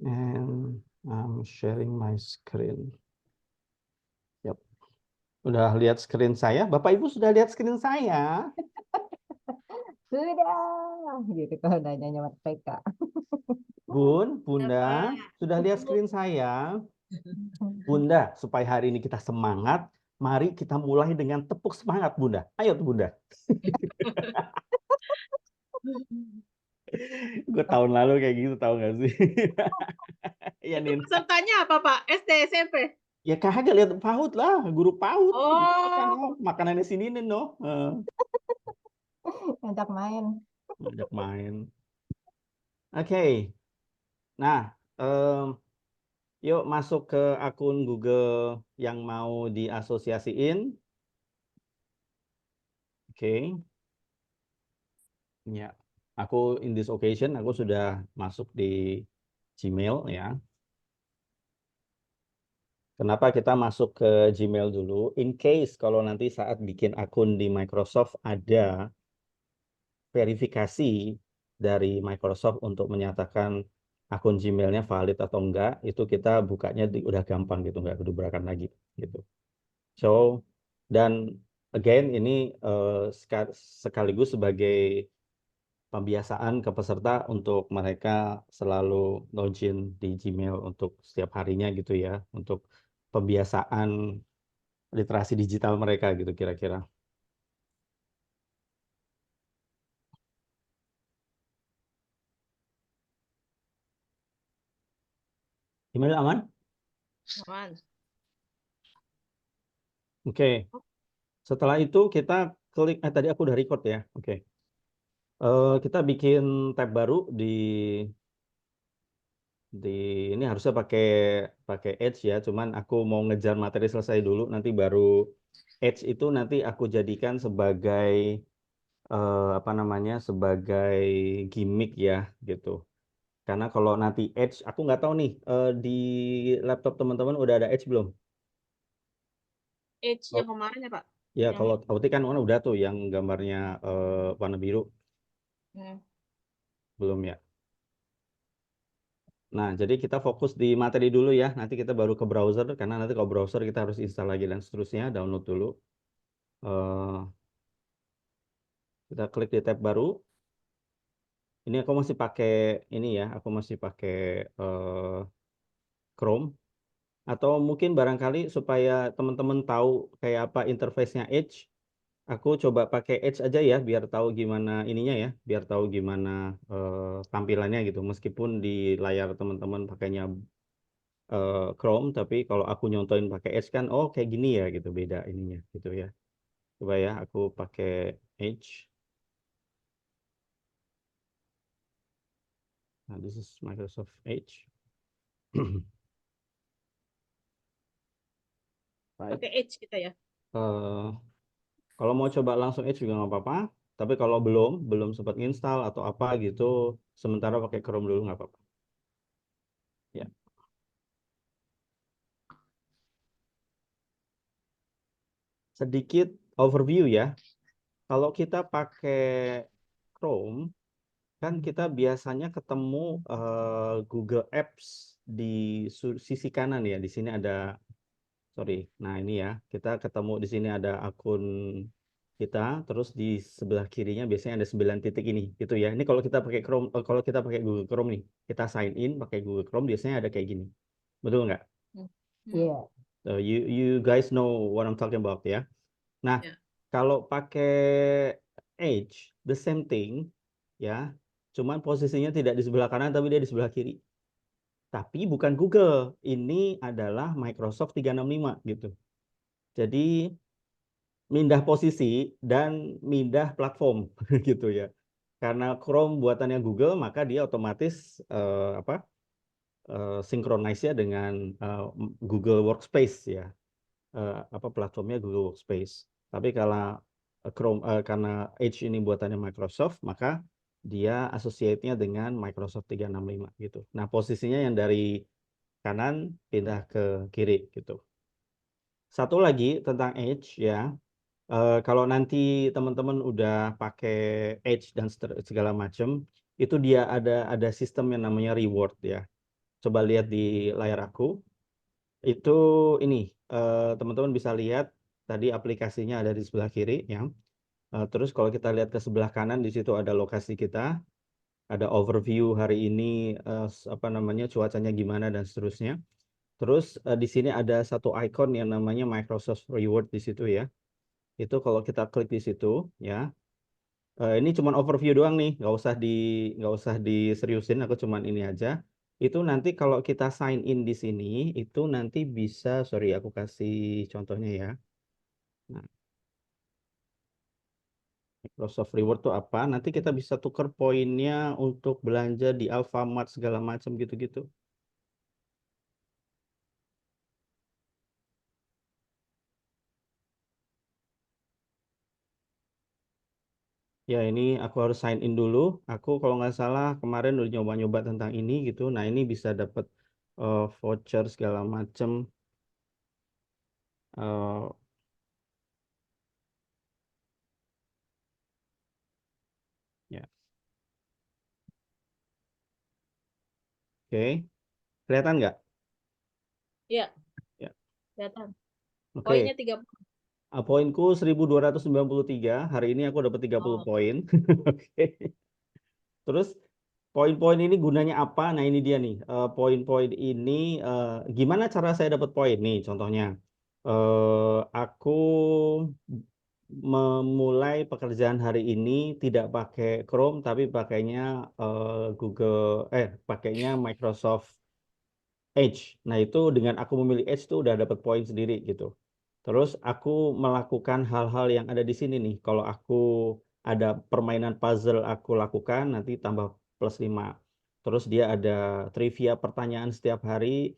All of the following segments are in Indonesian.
And I'm sharing my screen. Yep. Udah lihat screen saya? Bapak Ibu sudah lihat screen saya? Sudah, gitu kalau nanya PK. Bun, Bunda, Pak. sudah lihat screen saya? Bunda, supaya hari ini kita semangat, mari kita mulai dengan tepuk semangat, Bunda. Ayo tuh, Bunda. Gue tahun lalu kayak gitu, tahu nggak sih? Iya, Itu Nin. pesertanya apa, Pak? SD, SMP? Ya kagak lihat PAUD lah, guru PAUD. Makan, Oh, oh, makanannya sini nih, no. Ngajak main. Ngajak main. Oke. Nah, yuk masuk ke akun Google yang mau diasosiasiin. Oke. Ya, aku in this occasion aku sudah masuk di Gmail ya. Kenapa kita masuk ke Gmail dulu? In case kalau nanti saat bikin akun di Microsoft ada verifikasi dari Microsoft untuk menyatakan akun Gmailnya valid atau enggak, itu kita bukanya udah gampang gitu, nggak kedubrakan lagi gitu. So, dan again ini sekaligus sebagai pembiasaan ke peserta untuk mereka selalu login di Gmail untuk setiap harinya gitu ya, untuk pembiasaan literasi digital mereka gitu kira-kira. Email aman? aman. Oke. Setelah itu kita klik, tadi aku udah record ya. Oke. Kita bikin tab baru di ini harusnya pakai pakai Edge ya, cuman aku mau ngejar materi selesai dulu, nanti baru Edge itu nanti aku jadikan sebagai apa namanya, sebagai gimmick ya gitu. Karena kalau nanti Edge, aku nggak tahu nih di laptop teman-teman udah ada Edge belum? Age yang Oh, kemarin ya, Pak? ya Yang kalau Auti kan udah tuh yang gambarnya warna biru, hmm. belum ya. Nah, jadi kita fokus di materi dulu ya. Nanti kita baru ke browser, karena nanti kalau browser kita harus install lagi dan seterusnya. Download dulu. Eh, kita klik di tab baru. Ini aku masih pakai ini ya. Aku masih pakai Chrome. Atau mungkin barangkali supaya teman-teman tahu kayak apa interface-nya Edge, aku coba pakai Edge aja ya, biar tahu gimana ininya ya, biar tahu gimana tampilannya gitu. Meskipun di layar teman-teman pakainya Chrome, tapi kalau aku nyontoin pakai Edge kan, oh kayak gini ya gitu, beda ininya gitu ya. Coba ya, aku pakai Edge. Nah, this is Microsoft Edge. Baik. Pakai Edge kita ya. Eh, kalau mau coba langsung Edge juga nggak apa-apa. Tapi kalau belum sempat install atau apa gitu, sementara pakai Chrome dulu nggak apa-apa. Ya. Sedikit overview ya. Kalau kita pakai Chrome, kan kita biasanya ketemu Google Apps di sisi kanan ya. Di sini ada, sorry. Nah, ini ya, kita ketemu di sini ada akun kita, terus di sebelah kirinya biasanya ada 9 titik ini, gitu ya. Ini kalau kita pakai Chrome, kalau kita pakai Google Chrome nih, kita sign in pakai Google Chrome biasanya ada kayak gini. Betul nggak? Hmm. Iya. You guys know what I'm talking about ya. Nah, Ya. kalau pakai Edge, the same thing ya. Cuman posisinya tidak di sebelah kanan tapi dia di sebelah kiri. Tapi bukan Google, ini adalah Microsoft 365 gitu. Jadi mindah posisi dan mindah platform gitu ya. Karena Chrome buatannya Google, maka dia otomatis apa sinkronize-nya dengan Google Workspace ya. Apa platformnya Google Workspace. Tapi kalau Chrome karena Edge ini buatannya Microsoft, maka dia associate-nya dengan Microsoft 365 gitu. Nah, posisinya yang dari kanan pindah ke kiri gitu. Satu lagi tentang Edge ya. Kalau nanti teman-teman udah pakai Edge dan segala macam, itu dia ada sistem yang namanya reward ya. coba lihat di layar aku. Itu ini teman-teman bisa lihat tadi aplikasinya ada di sebelah kiri ya. Terus kalau kita lihat ke sebelah kanan di situ ada lokasi kita, ada overview hari ini apa namanya cuacanya gimana dan seterusnya. Terus di sini ada satu icon yang namanya Microsoft Reward di situ ya. Itu kalau kita klik di situ ya. Ini cuma overview doang nih, nggak usah diseriusin, aku cuman ini aja. Itu nanti kalau kita sign in di sini, itu nanti bisa, sorry aku kasih contohnya ya. Nah, Microsoft Reward tuh apa? Nanti kita bisa tuker poinnya untuk belanja di Alfamart segala macam gitu-gitu. Ya ini aku harus sign in dulu. Aku kalau nggak salah kemarin udah nyoba-nyoba tentang ini gitu. Nah ini bisa dapat voucher segala macam. Eh, ya, oke. Kelihatan nggak? Iya, Ya, kelihatan. oke. Poinnya 30. Poinku 1293. Hari ini aku dapat 30 Oh, poin. Oke. Terus poin-poin ini gunanya apa? Nah, ini dia nih. Poin-poin ini gimana cara saya dapat poin nih? Contohnya, aku memulai pekerjaan hari ini tidak pakai Chrome tapi pakainya pakainya Microsoft Edge. Nah, itu dengan aku memilih Edge tuh udah dapat poin sendiri gitu. Terus aku melakukan hal-hal yang ada di sini nih. Kalau aku ada permainan puzzle aku lakukan nanti tambah plus 5. Terus dia ada trivia pertanyaan setiap hari.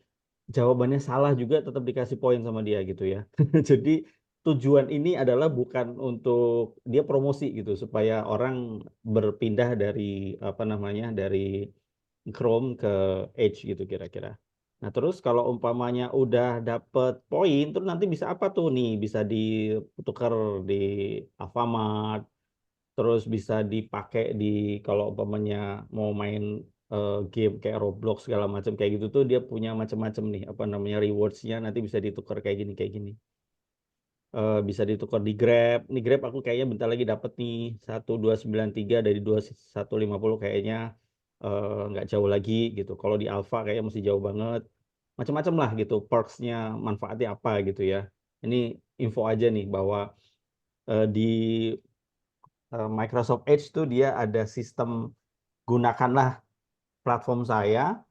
Jawabannya salah juga tetap dikasih poin sama dia gitu ya. Jadi tujuan ini adalah bukan untuk dia promosi gitu supaya orang berpindah dari apa namanya dari Chrome ke Edge gitu kira-kira. Nah, terus kalau umpamanya udah dapet poin, terus nanti bisa apa tuh nih? Bisa ditukar di Alfamart, terus bisa dipakai di kalau umpamanya mau main game kayak Roblox segala macam kayak gitu tuh dia punya macam-macam nih apa namanya rewards-nya nanti bisa ditukar kayak gini. Bisa ditukar di Grab. Nih Grab aku kayaknya bentar lagi dapet nih 1293 dari 2150 kayaknya nggak jauh lagi gitu. Kalau di Alfa kayaknya masih jauh banget. Macam-macam lah gitu. Perks-nya manfaatnya apa gitu ya. Ini info aja nih bahwa di Microsoft Edge tuh dia ada sistem gunakanlah platform saya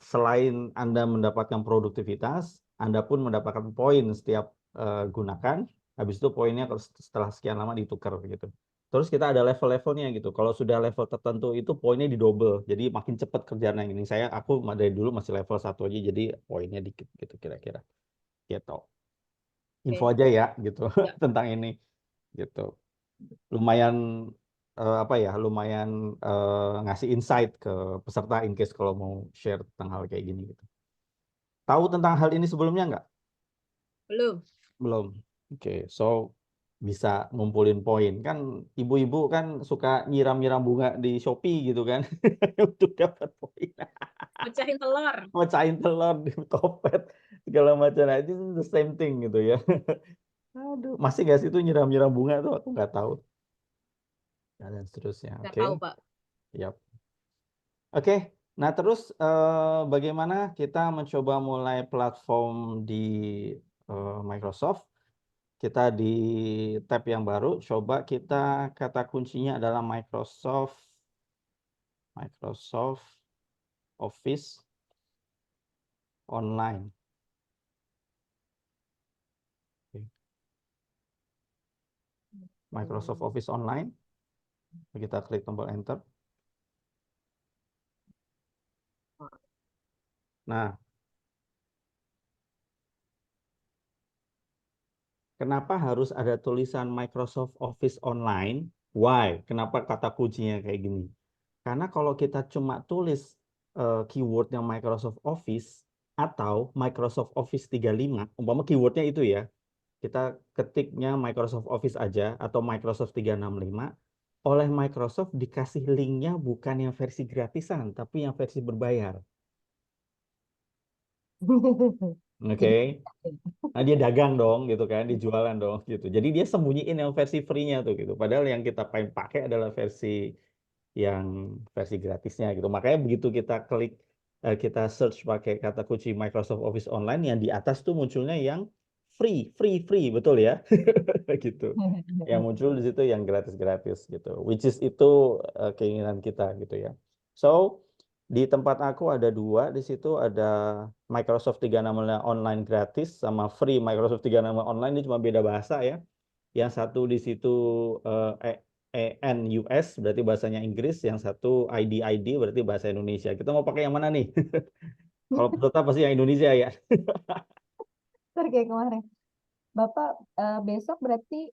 selain Anda mendapatkan produktivitas, Anda pun mendapatkan poin setiap gunakan. Habis itu poinnya setelah sekian lama ditukar gitu. Terus kita ada level-levelnya gitu. Kalau sudah level tertentu itu poinnya didouble. Jadi makin cepat kerjaan yang ini. Aku dari dulu masih level 1 aja jadi poinnya dikit gitu kira-kira. Gitu. Info oke. aja ya gitu Ya, tentang ini gitu. Lumayan apa ya? Lumayan ngasih insight ke peserta in case kalau mau share tentang hal kayak gini gitu. Tahu tentang hal ini sebelumnya nggak? belum. Belum. Oke, so bisa ngumpulin poin. Kan ibu-ibu kan suka nyiram-nyiram bunga di Shopee gitu kan. Untuk dapat poin. Pecahin telur. Mecahin telur di Topet. Segala macam. Nah, itu the same thing gitu ya. Aduh, masih nggak sih itu nyiram-nyiram bunga tuh? Aku nggak tahu. Nah, dan seterusnya. Nggak Oke. tahu, Pak. Yap. Oke. Nah, terus bagaimana kita mencoba mulai platform di Microsoft? Kita di tab yang baru, coba kita kata kuncinya adalah Microsoft Office Online. Oke. Microsoft Office Online. Kita klik tombol Enter. Nah, kenapa harus ada tulisan Microsoft Office Online? Why? Kenapa kata kuncinya kayak gini? Karena kalau kita cuma tulis keywordnya Microsoft Office atau Microsoft Office 35, umpama keywordnya itu ya, kita ketiknya Microsoft Office aja atau Microsoft 365, oleh Microsoft dikasih linknya bukan yang versi gratisan, tapi yang versi berbayar. Oke. Jadi Nah, dia dagang dong gitu kan, dijualan dong gitu. Jadi dia sembunyiin yang versi free-nya tuh gitu. Padahal yang kita pengen pakai adalah yang versi gratisnya gitu. Makanya begitu kita klik kita search pakai kata kunci Microsoft Office Online, yang di atas tuh munculnya yang free, betul ya? Gitu. Yang muncul di situ yang gratis-gratis gitu. Which is itu keinginan kita gitu ya. So, di tempat aku ada dua, di situ ada Microsoft 365 online gratis sama free Microsoft 365 online, ini cuma beda bahasa ya. Yang satu di situ EN US berarti bahasanya Inggris, yang satu ID berarti bahasa Indonesia. Kita mau pakai yang mana nih? Kalau peserta pasti yang Indonesia ya. ntar kayak kemarin. Bapak besok berarti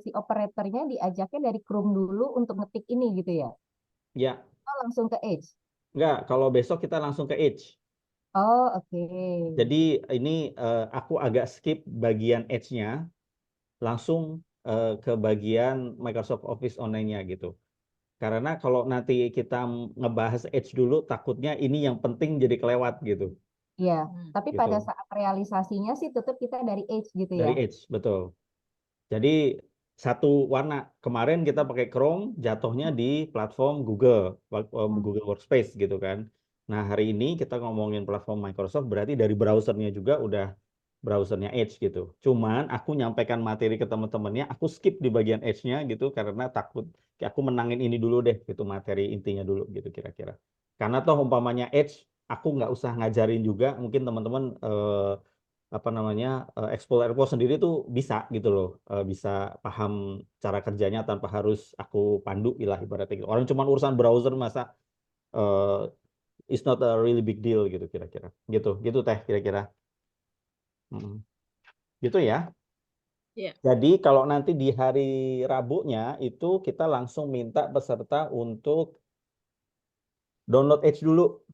si operatornya diajaknya dari Chrome dulu untuk ngetik ini gitu ya? Ya, Oh, langsung ke Edge. enggak. Kalau besok kita langsung ke Edge. Oh, oke. Jadi ini aku agak skip bagian Edge-nya, langsung ke bagian Microsoft Office Online-nya gitu. Karena kalau nanti kita ngebahas Edge dulu, takutnya ini yang penting jadi kelewat gitu. Iya, Hmm. tapi pada Gitu. saat realisasinya sih tetap kita dari Edge gitu ya. Dari Edge, betul. Jadi satu warna. Kemarin kita pakai Chrome, jatuhnya di platform Hmm. Google Workspace gitu kan. Nah, hari ini kita ngomongin platform Microsoft, berarti dari browsernya juga udah browsernya Edge gitu. Cuman aku nyampaikan materi ke teman-temannya, aku skip di bagian Edge-nya gitu karena takut aku menangin ini dulu deh gitu, materi intinya dulu gitu kira-kira. Karena toh umpamanya Edge aku nggak usah ngajarin juga, mungkin teman-teman apa namanya Explore Airport sendiri tuh bisa gitu loh, bisa paham cara kerjanya tanpa harus aku pandu ilah ibaratnya gitu. Orang cuma urusan browser masa it's not a really big deal gitu kira-kira. Gitu, gitu teh kira-kira. Mm. Gitu ya. Iya. Jadi kalau nanti di hari Rabunya itu kita langsung minta peserta untuk download Edge dulu.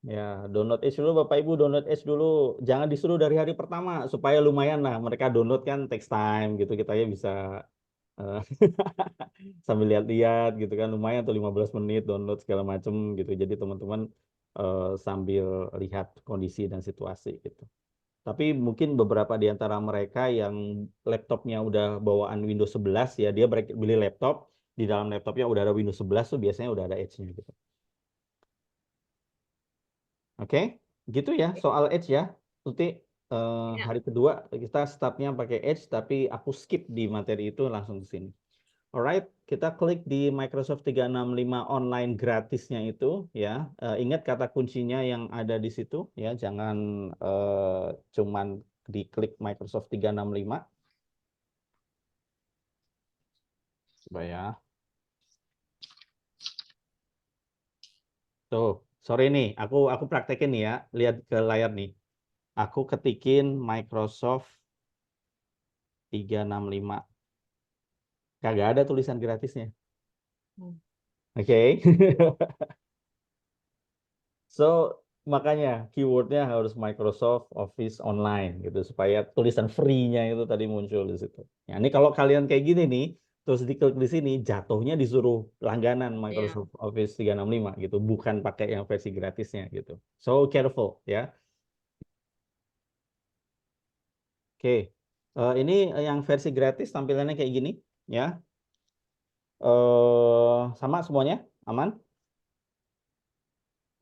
Ya, download Edge dulu Bapak Ibu, download Edge dulu. Jangan disuruh dari hari pertama supaya lumayan lah. Mereka download kan takes time gitu. Kita ya bisa eh, sambil lihat-lihat gitu kan, lumayan tuh 15 menit download segala macem gitu. Jadi teman-teman sambil lihat kondisi dan situasi gitu. Tapi mungkin beberapa di antara mereka yang laptopnya udah bawaan Windows 11 ya, dia beli laptop, di dalam laptopnya udah ada Windows 11 tuh biasanya udah ada Edge-nya gitu. Oke, gitu ya soal Edge ya. Nanti Iya. hari kedua kita startnya pakai Edge, tapi aku skip di materi itu langsung ke sini. Alright, kita klik di Microsoft 365 online gratisnya itu ya. Ingat kata kuncinya yang ada di situ ya, jangan cuman diklik Microsoft 365. Coba ya. Tuh, sorry nih, aku praktekin nih ya. Lihat ke layar nih. Aku ketikin Microsoft 365. Kagak ada tulisan gratisnya. Hmm. Oke. So, makanya keywordnya harus Microsoft Office Online gitu supaya tulisan free-nya itu tadi muncul di situ. Ya, ini kalau kalian kayak gini nih, terus diklik di sini, jatuhnya disuruh langganan Iya. Microsoft Office 365 gitu, bukan pakai yang versi gratisnya gitu. So careful ya. Oke. Ini yang versi gratis tampilannya kayak gini ya. Sama semuanya, aman?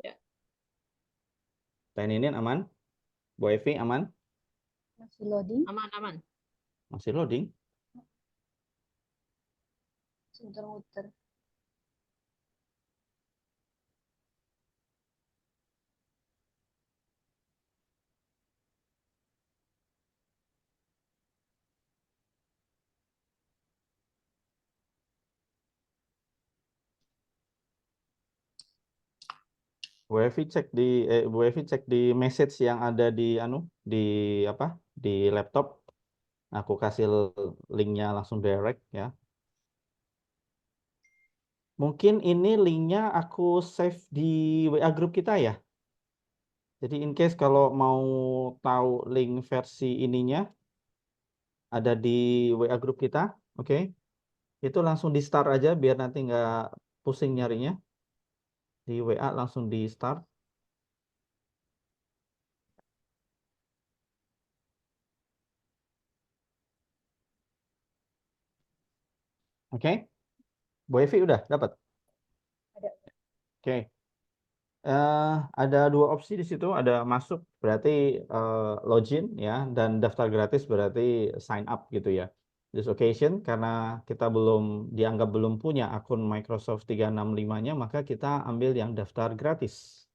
Ya. Teh Ninin aman? Bu Evi aman? Masih loading, Aman, aman. Masih loading? sebentar muter. Bu Evi cek di message yang ada di di apa di laptop. Aku kasih linknya langsung direct ya. Mungkin ini linknya aku save di WA grup kita ya. Jadi in case kalau mau tahu link versi ininya ada di WA grup kita, oke? Itu langsung di start aja biar nanti nggak pusing nyarinya. Di WA langsung di start. Oke, Bu Evi udah dapat? Ada. Oke. Ada dua opsi di situ, ada masuk berarti login ya, dan daftar gratis berarti sign up gitu ya. This occasion karena kita dianggap belum punya akun Microsoft 365-nya, maka kita ambil yang daftar gratis.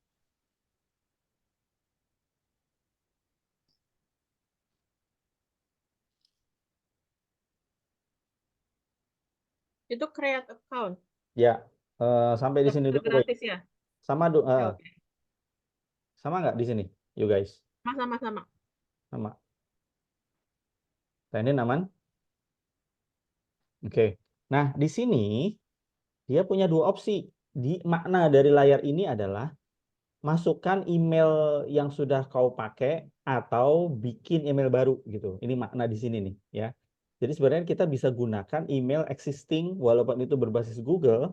Itu create account. Ya, sampai di sini Daftar dulu. gratis ya. Sama Oke, oke. sama nggak di sini, you guys? Sama-sama. Sama. Sign in aman? Oke. Nah, di sini dia punya dua opsi. Makna dari layar ini adalah masukkan email yang sudah kau pakai atau bikin email baru gitu. Ini makna di sini nih ya. Jadi sebenarnya kita bisa gunakan email existing walaupun itu berbasis Google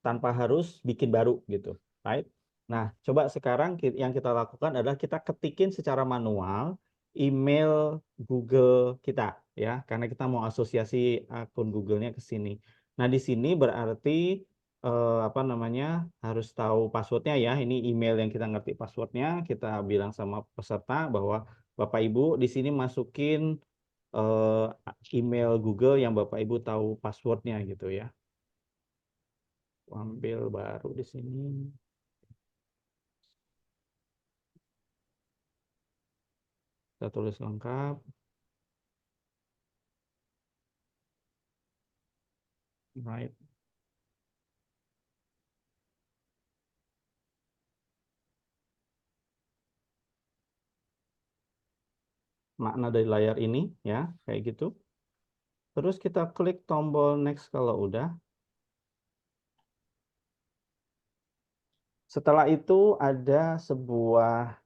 tanpa harus bikin baru gitu, right? Nah, coba sekarang yang kita lakukan adalah kita ketikin secara manual email Google kita ya, karena kita mau asosiasi akun Google-nya ke sini. Nah, di sini berarti apa namanya harus tahu passwordnya ya. Ini email yang kita ngerti passwordnya, kita bilang sama peserta bahwa Bapak Ibu di sini masukin email Google yang Bapak Ibu tahu passwordnya gitu ya. Ambil baru di sini. Kita tulis lengkap. Right. Makna dari layar ini ya, kayak gitu. Terus kita klik tombol next kalau udah. Setelah itu ada sebuah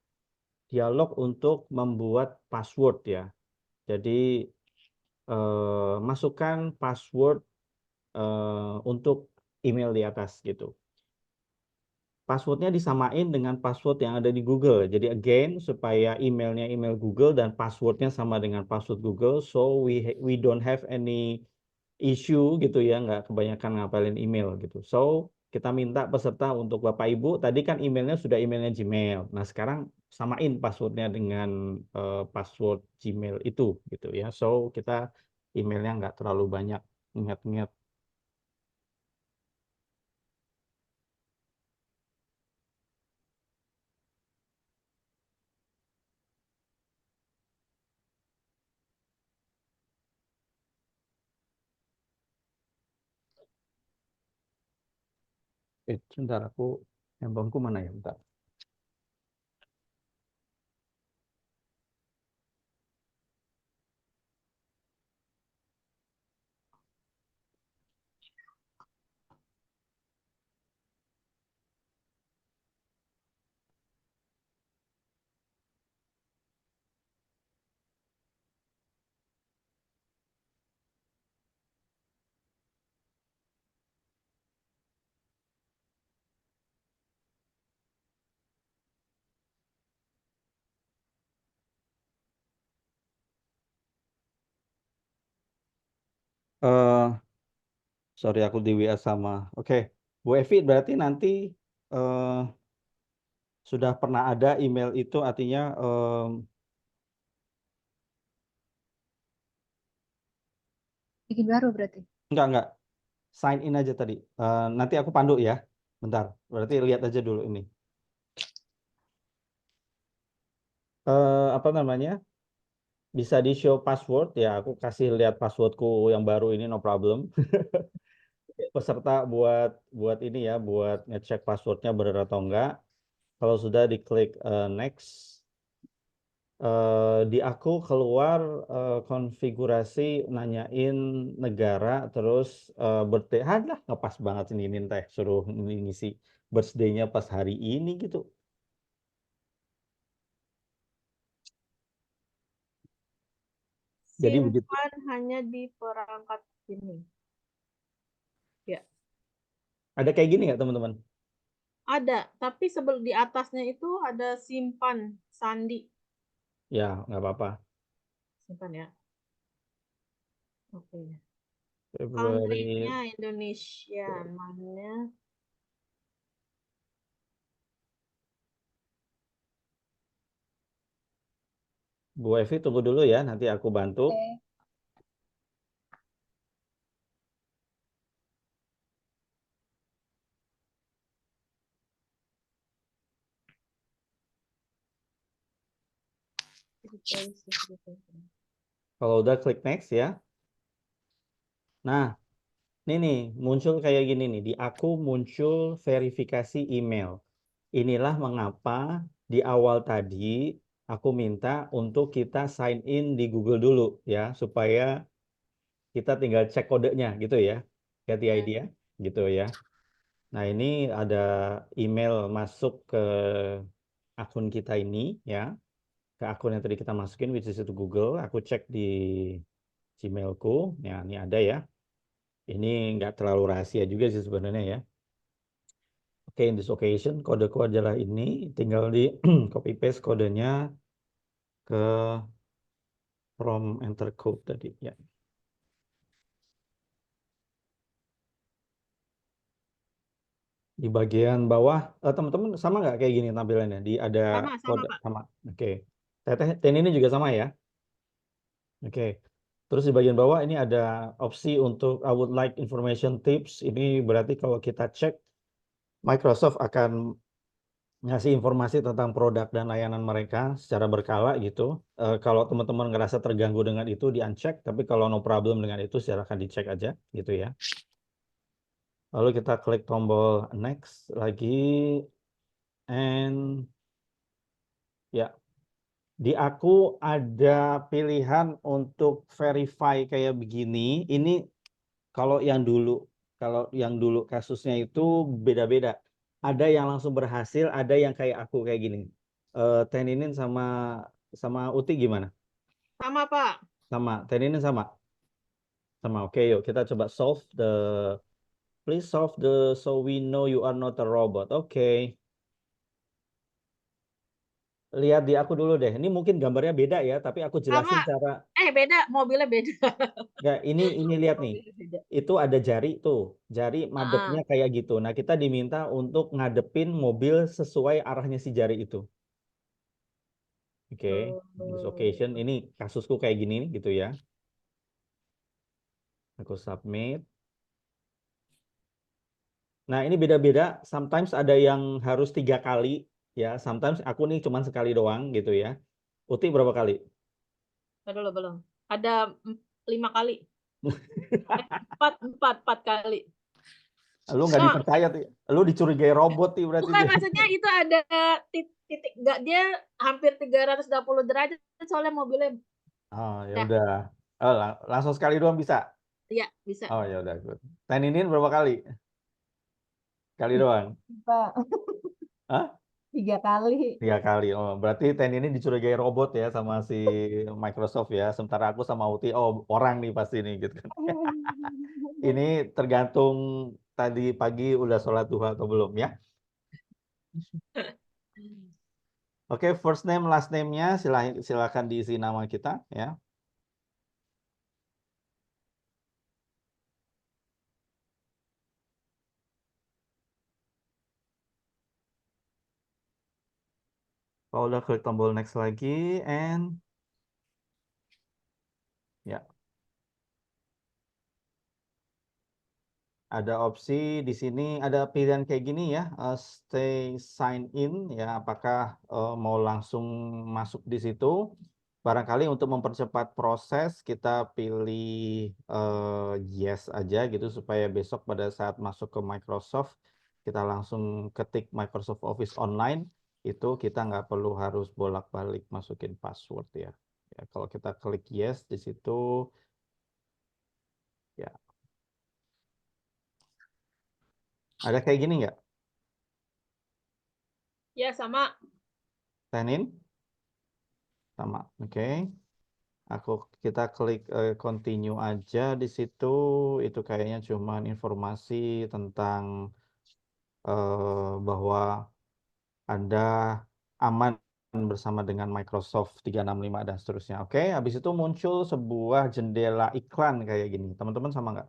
dialog untuk membuat password ya. Jadi masukkan password untuk email di atas gitu. Passwordnya disamain dengan password yang ada di Google. Jadi again, supaya emailnya email Google dan passwordnya sama dengan password Google, so we don't have any issue gitu ya, nggak kebanyakan ngapalin email gitu. So kita minta peserta untuk Bapak Ibu, tadi kan emailnya sudah emailnya Gmail. Nah sekarang samain passwordnya dengan password Gmail itu gitu ya. So kita emailnya nggak terlalu banyak ingat-ingat. Sebentar aku handphoneku mana ya, bentar. eh Sorry aku di WA sama. Oke, Bu Evi berarti nanti eh, sudah pernah ada email itu artinya Bikin baru berarti. enggak sign in aja tadi. Nanti aku pandu ya. Bentar, berarti lihat aja dulu ini. Apa namanya? Bisa di show password ya. Aku kasih lihat passwordku yang baru ini no problem. Peserta buat ini ya, buat ngecek passwordnya benar atau enggak. Kalau sudah diklik next. Di aku keluar konfigurasi nanyain negara terus birthday lah ngepas banget ini teh suruh ngisi birthday-nya pas hari ini gitu. Jadi begitu. Simpan hanya di perangkat ini. Ya, Ada kayak gini nggak teman-teman? ada. Tapi sebelum di atasnya itu ada simpan sandi. Ya nggak apa-apa. Simpan ya. Oke. Februari. Country-nya Indonesia. Mana? Bu Evi tunggu dulu ya, nanti aku bantu. Oke. Kalau udah klik next ya. Nah, ini nih muncul kayak gini nih. Di aku muncul verifikasi email. Inilah mengapa di awal tadi aku minta untuk kita sign in di Google dulu ya, supaya kita tinggal cek kodenya gitu ya. Ganti ID ya, gitu ya. Nah, ini ada email masuk ke akun kita ini ya, ke akun yang tadi kita masukin, which is itu Google. Aku cek di Gmailku, ya ini ada ya. Ini nggak terlalu rahasia juga sih sebenarnya ya. Oke, in this occasion kodeku adalah ini, tinggal di copy paste kodenya ke from enter code tadi ya. Di bagian bawah, teman-teman sama nggak kayak gini tampilannya? Di ada Sama kode Pak. sama. Oke. Teteh, ini juga sama ya. Oke. Terus di bagian bawah ini ada opsi untuk I would like information tips. Ini berarti kalau kita cek Microsoft akan ngasih informasi tentang produk dan layanan mereka secara berkala gitu. Kalau teman-teman ngerasa terganggu dengan itu di uncheck, tapi kalau no problem dengan itu silakan dicek aja gitu ya. Lalu kita klik tombol next lagi, and ya, di aku ada pilihan untuk verify kayak begini. Ini kalau yang dulu kasusnya itu beda-beda. Ada yang langsung berhasil, ada yang kayak aku kayak gini. Teninin sama Uti gimana? Sama Pak. Sama, Teninin sama. Oke, yuk kita coba please solve the so we know you are not a robot. Oke. Lihat di aku dulu deh. Ini mungkin gambarnya beda ya, tapi aku jelasin Sama. cara. Beda, mobilnya beda. Nggak, ini lihat nih. Mobilnya beda. Itu ada jari tuh. Jari Ah, madepnya kayak gitu. Nah, kita diminta untuk ngadepin mobil sesuai arahnya si jari itu. Oke. In this occasion ini kasusku kayak gini nih, gitu ya. Aku submit. Nah, ini beda-beda. Sometimes ada yang harus 3 kali ya. Sometimes aku nih cuma sekali doang gitu ya. Uti berapa kali? belum. Ada 5 kali. 4 kali. Lu nggak No, dipercaya tuh. Lu dicurigai robot nih berarti. bukan, maksudnya itu ada titik, enggak, dia hampir 360 derajat soalnya mobilnya. Oh, ya Dah, udah. Oh, langsung sekali doang bisa. ya bisa. Oh, ya udah, good. Teninin berapa kali? Kali doang. Pak, Hah? 3 kali. 3 kali. Oh, berarti ini dicurigai robot ya sama si Microsoft ya. Sementara aku sama Uti, oh orang nih pasti nih gitu kan. Ini tergantung tadi pagi udah sholat duha atau belum ya. Oke, first name, last name-nya silakan diisi nama kita ya. Kalau udah klik tombol next lagi, and ya, ada opsi di sini, ada pilihan kayak gini ya, stay sign in ya, apakah mau langsung masuk di situ. Barangkali untuk mempercepat proses kita pilih yes aja gitu, supaya besok pada saat masuk ke Microsoft kita langsung ketik Microsoft Office Online, itu kita nggak perlu harus bolak-balik masukin password ya. Ya, kalau kita klik yes di situ ya. Ada kayak gini nggak? Ya, sama. Sign in? Sama, oke. Kita klik continue aja di situ. Itu kayaknya cuman informasi tentang bahwa Anda aman bersama dengan Microsoft 365 dan seterusnya. Oke, habis itu muncul sebuah jendela iklan kayak gini. Teman-teman sama nggak?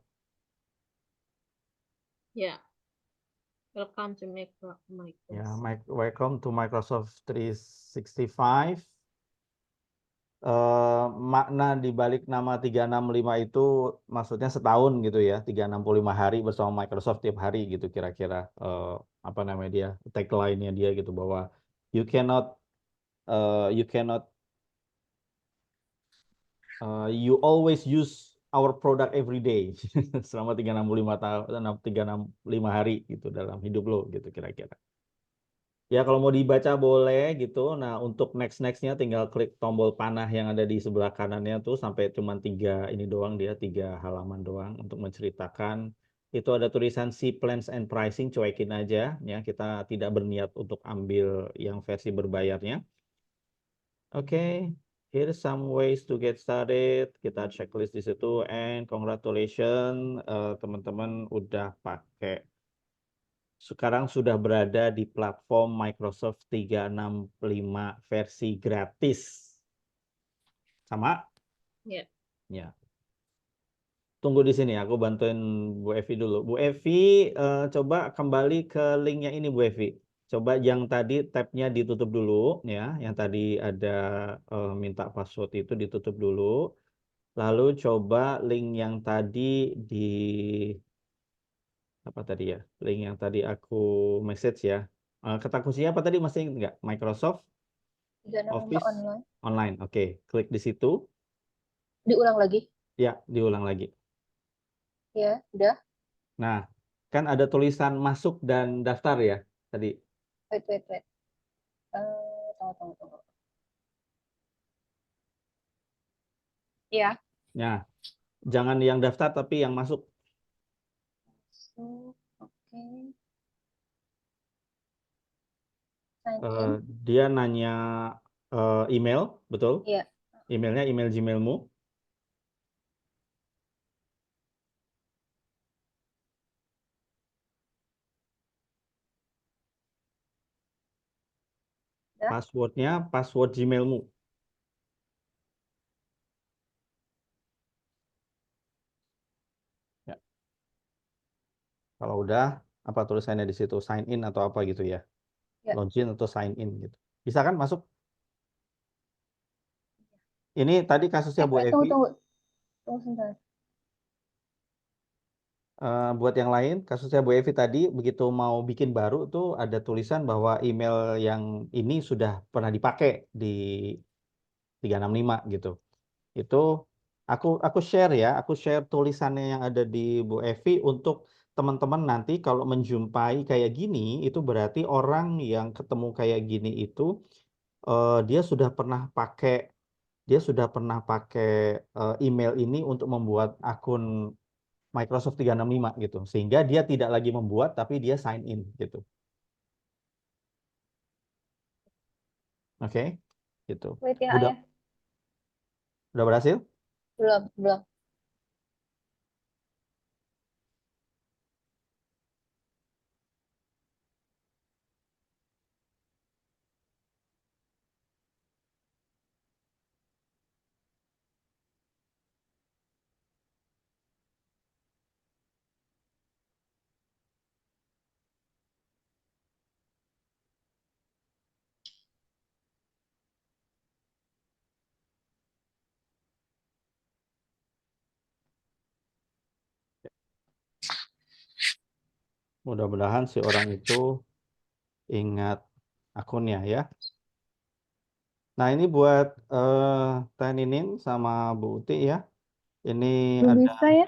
Ya, welcome to Ya, Microsoft. welcome to Microsoft 365. Makna di balik nama 365 itu maksudnya setahun gitu ya, 365 hari bersama Microsoft tiap hari gitu kira-kira apa namanya dia, tagline-nya dia gitu bahwa you cannot you cannot you always use our product every day selama 365 tahun 365 hari gitu dalam hidup lo gitu kira-kira. Ya kalau mau dibaca boleh gitu. Nah untuk nextnya tinggal klik tombol panah yang ada di sebelah kanannya tuh sampai cuma 3 ini doang dia 3 halaman doang untuk menceritakan. Itu ada tulisan See Plans and Pricing, cuekin aja ya. Kita tidak berniat untuk ambil yang versi berbayarnya. Oke, here's some ways to get started. Kita checklist di situ and congratulations teman-teman udah pakai sekarang sudah berada di platform Microsoft 365 versi gratis. Sama? Ya, Ya. Tunggu di sini, aku bantuin Bu Evi dulu. Bu Evi, coba kembali ke linknya ini, Bu Evi. Coba yang tadi tabnya ditutup dulu, ya. Yang tadi ada minta password itu ditutup dulu. Lalu coba link yang tadi di apa tadi ya? Link yang tadi aku message ya. Kata kuncinya apa tadi? Masih ingat nggak? Microsoft 365 Office online. Online. Oke, klik di situ. Diulang lagi. Ya, diulang lagi. Ya, udah. Nah, kan ada tulisan masuk dan daftar ya tadi. Wait. Tunggu. Iya. Nah, jangan yang daftar tapi yang masuk. Masuk. Oke. Sign Eh, in. dia nanya email, betul? Iya. Emailnya email Gmailmu. Udah. Passwordnya password Gmailmu. Ya. Kalau udah, apa tulisannya di situ? Sign in atau apa gitu ya? Ya. Login atau sign in gitu. Bisa kan masuk? Ini tadi kasusnya Bu Evi. Tunggu sebentar. Buat yang lain, kasusnya Bu Evi tadi, begitu mau bikin baru tuh ada tulisan bahwa email yang ini sudah pernah dipakai di 365 gitu. Itu aku share ya, aku share tulisannya yang ada di Bu Evi untuk teman-teman nanti kalau menjumpai kayak gini, itu berarti orang yang ketemu kayak gini itu dia sudah pernah pakai email ini untuk membuat akun Microsoft 365 gitu. Sehingga dia tidak lagi membuat tapi dia sign in gitu. Oke? Gitu. Wait ya, Udah Ayah. udah berhasil? Belum. Mudah-mudahan si orang itu ingat akunnya ya. Nah, ini buat Teh Ninin sama Bu Uti ya. Ini Belum ada bisa ya?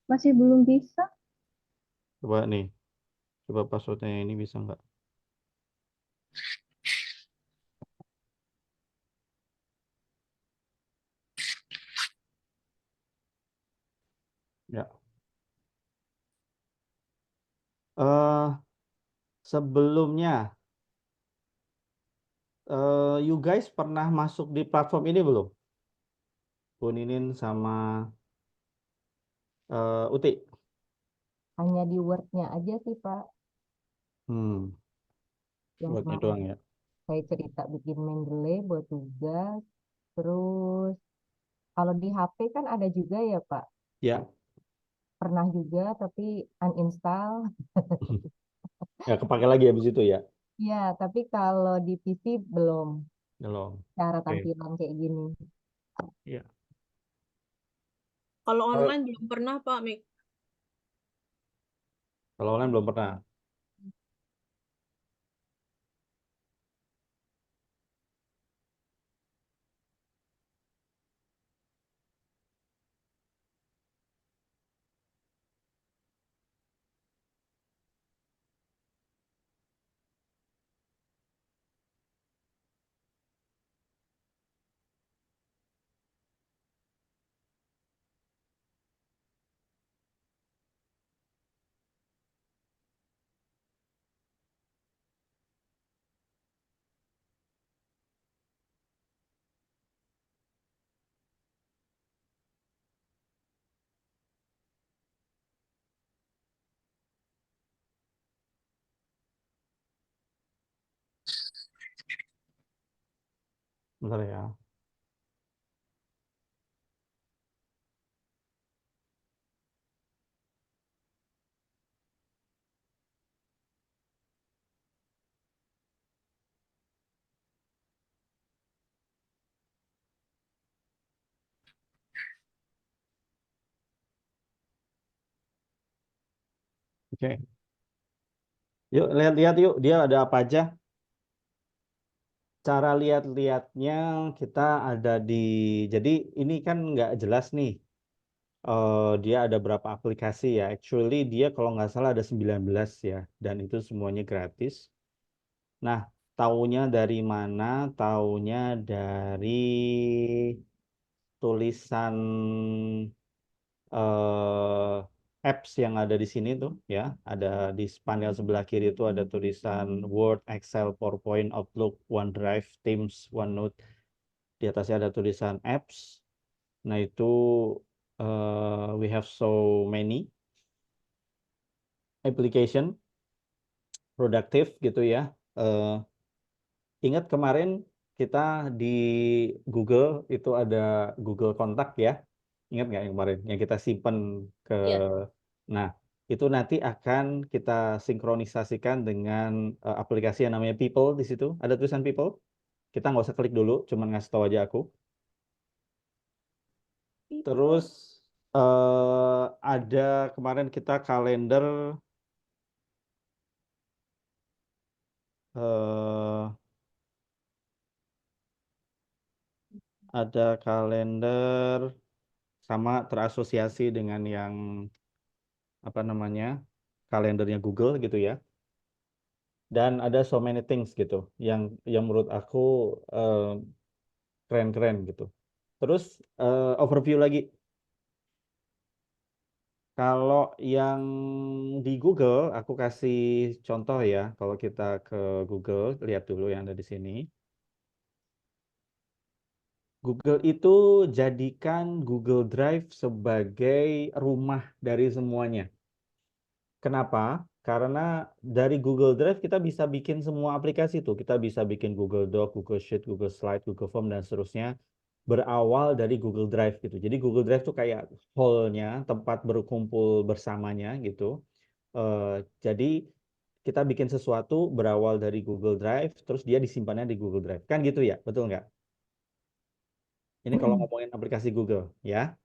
Masih belum bisa. coba nih. Coba passwordnya ini bisa nggak? Ya. eh Sebelumnya you guys pernah masuk di platform ini belum? Bu Ninin sama Uti. Hanya di Word-nya aja sih, Pak, Hmm, yang buatnya kemarin doang ya. saya cerita bikin Mendeley buat tugas. Terus kalau di HP kan ada juga ya, Pak, Ya, pernah juga tapi uninstall. Ya kepake lagi habis itu ya. Ya, tapi kalau di PC belum Belum. cara Oke. tampilan kayak gini. Ya. Kalau Kalau online belum pernah, Pak Mik. kalau online belum pernah. Bentar ya. Oke. Yuk lihat-lihat yuk dia ada apa aja. Cara lihat-lihatnya kita ada di, jadi ini kan nggak jelas nih. Dia ada berapa aplikasi ya. Actually dia kalau nggak salah ada 19 ya. Dan itu semuanya gratis. Nah, taunya dari mana? Taunya dari tulisan eh, apps yang ada di sini tuh ya. Ada di panel sebelah kiri itu ada tulisan Word, Excel, PowerPoint, Outlook, OneDrive, Teams, OneNote. Di atasnya ada tulisan apps. Nah, itu we have so many application productive gitu ya. Eh, Ingat kemarin kita di Google itu ada Google Kontak ya. Ingat nggak yang kemarin yang kita simpan ke. Iya. Nah, itu nanti akan kita sinkronisasikan dengan aplikasi yang namanya People di situ. Ada tulisan People. Kita nggak usah klik dulu, cuman ngasih tahu aja aku. Terus ada kemarin kita kalender, eh, ada kalender sama terasosiasi dengan yang apa namanya kalendernya Google gitu ya. Dan ada so many things gitu yang menurut aku eh, keren-keren gitu. Terus overview lagi. Kalau yang di Google, aku kasih contoh ya. Kalau kita ke Google, lihat dulu yang ada di sini. Google itu jadikan Google Drive sebagai rumah dari semuanya. Kenapa? Karena dari Google Drive kita bisa bikin semua aplikasi tuh. Kita bisa bikin Google Doc, Google Sheet, Google Slide, Google Form, dan seterusnya. Berawal dari Google Drive gitu. Jadi Google Drive tuh kayak hall-nya, tempat berkumpul bersamanya gitu. Jadi kita bikin sesuatu berawal dari Google Drive, terus dia disimpannya di Google Drive. Kan gitu ya? Betul nggak? Ini kalau ngomongin aplikasi Google ya.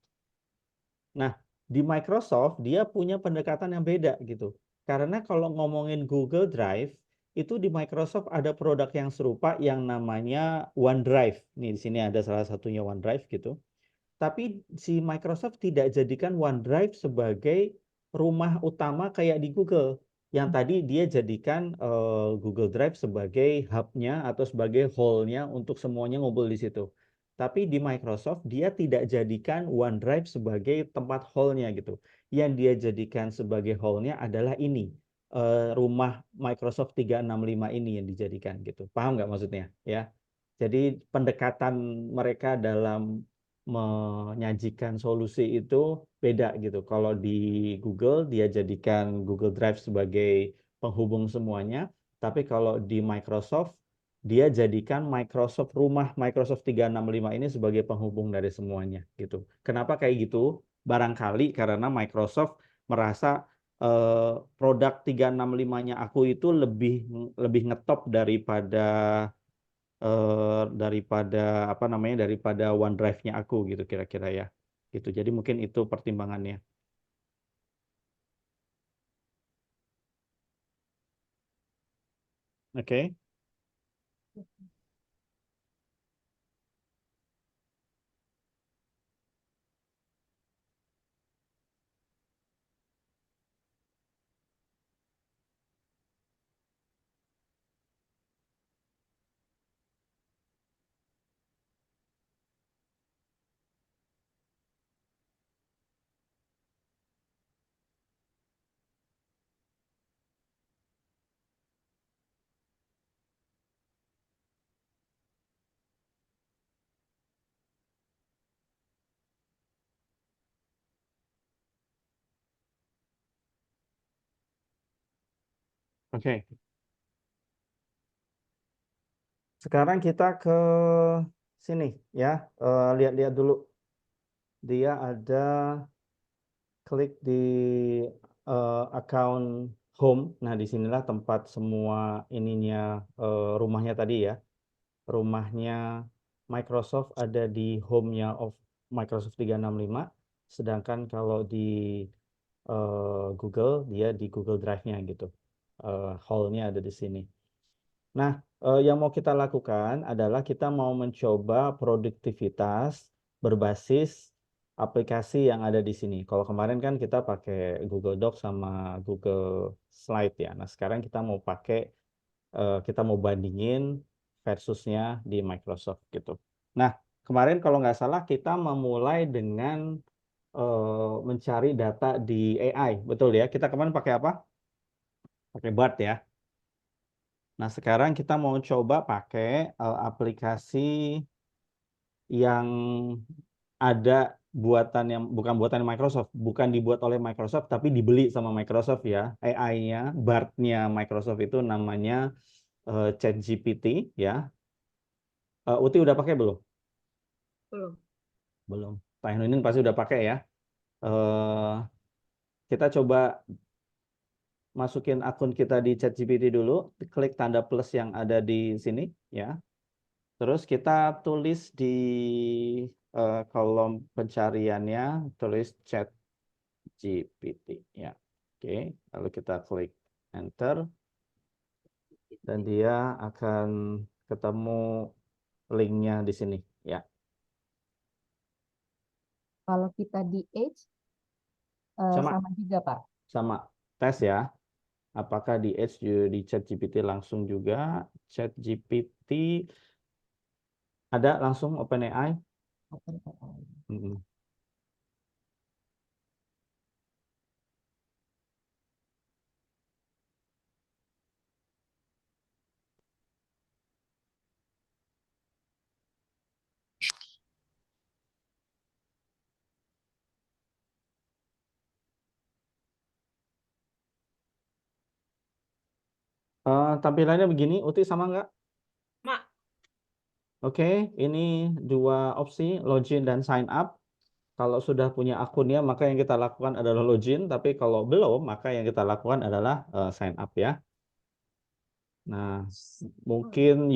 Nah, di Microsoft dia punya pendekatan yang beda gitu. Karena kalau ngomongin Google Drive, itu di Microsoft ada produk yang serupa yang namanya OneDrive. Nih di sini ada salah satunya OneDrive gitu. Tapi si Microsoft tidak jadikan OneDrive sebagai rumah utama kayak di Google. Yang tadi dia jadikan Google Drive sebagai hub-nya atau sebagai hall-nya untuk semuanya ngumpul di situ. Tapi di Microsoft dia tidak jadikan OneDrive sebagai tempat hall-nya gitu. Yang dia jadikan sebagai hall-nya adalah ini. Rumah Microsoft 365 ini yang dijadikan gitu. Paham nggak maksudnya? Ya. Jadi pendekatan mereka dalam menyajikan solusi itu beda gitu. Kalau di Google dia jadikan Google Drive sebagai penghubung semuanya, tapi kalau di Microsoft dia jadikan Microsoft rumah Microsoft 365 ini sebagai penghubung dari semuanya gitu. Kenapa kayak gitu? Barangkali karena Microsoft merasa produk 365-nya aku itu lebih lebih ngetop daripada apa namanya daripada OneDrive-nya aku gitu kira-kira ya. Gitu. Jadi mungkin itu pertimbangannya. Oke. Oke. Sekarang kita ke sini ya. Lihat-lihat dulu. Dia ada klik di account home. Nah, disinilah tempat semua ininya rumahnya tadi ya. Rumahnya Microsoft ada di home-nya of Microsoft 365. Sedangkan kalau di Google, dia di Google Drive-nya gitu. Hall-nya ada di sini. Nah, yang mau kita lakukan adalah kita mau mencoba produktivitas berbasis aplikasi yang ada di sini. Kalau kemarin kan kita pakai Google Docs sama Google Slide ya. Nah, sekarang kita mau bandingin versusnya di Microsoft gitu. Nah, kemarin kalau nggak salah kita memulai dengan mencari data di AI, betul ya? Kita kemarin pakai apa? Pakai BART ya. Nah, sekarang kita mau coba pakai aplikasi yang ada buatan yang bukan buatan Microsoft, bukan dibuat oleh Microsoft, tapi dibeli sama Microsoft ya. AI-nya, BART-nya Microsoft itu namanya ChatGPT ya. Uti udah pakai belum? Belum. Belum. Pak Henunin pasti udah pakai ya. Eh, kita coba masukin akun kita di ChatGPT dulu, klik tanda plus yang ada di sini ya. Terus kita tulis di kolom pencariannya, tulis chat GPT ya. Oke, lalu kita klik enter dan dia akan ketemu linknya di sini ya. Kalau kita di Edge Sama sama juga, Pak. sama tes ya. Apakah di Edge di chat GPT langsung juga? Chat GPT ada langsung OpenAI? OpenAI. Mm-mm. Tampilannya begini, Uti sama nggak? Mak, Oke, ini dua opsi, login dan sign up. Kalau sudah punya akunnya, maka yang kita lakukan adalah login. Tapi kalau belum, maka yang kita lakukan adalah sign up ya. Nah, mungkin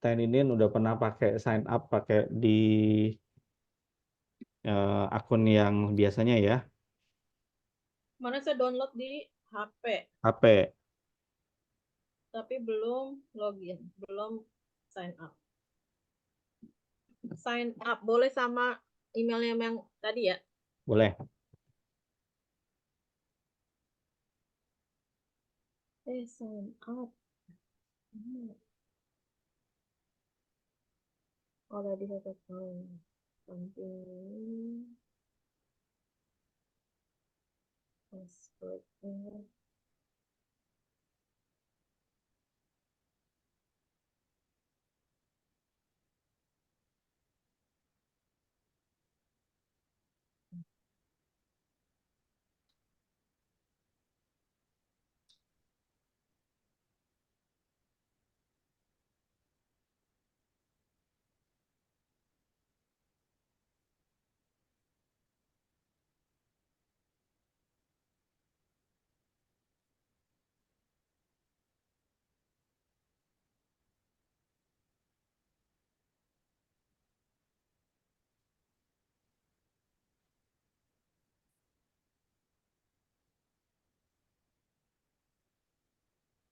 Teninin udah pernah pakai sign up pakai di akun yang biasanya ya, mana saya download di HP, HP. tapi belum login, belum sign up. Sign up boleh sama emailnya yang tadi ya? Boleh. Sign up. Already have account. Continue. Password.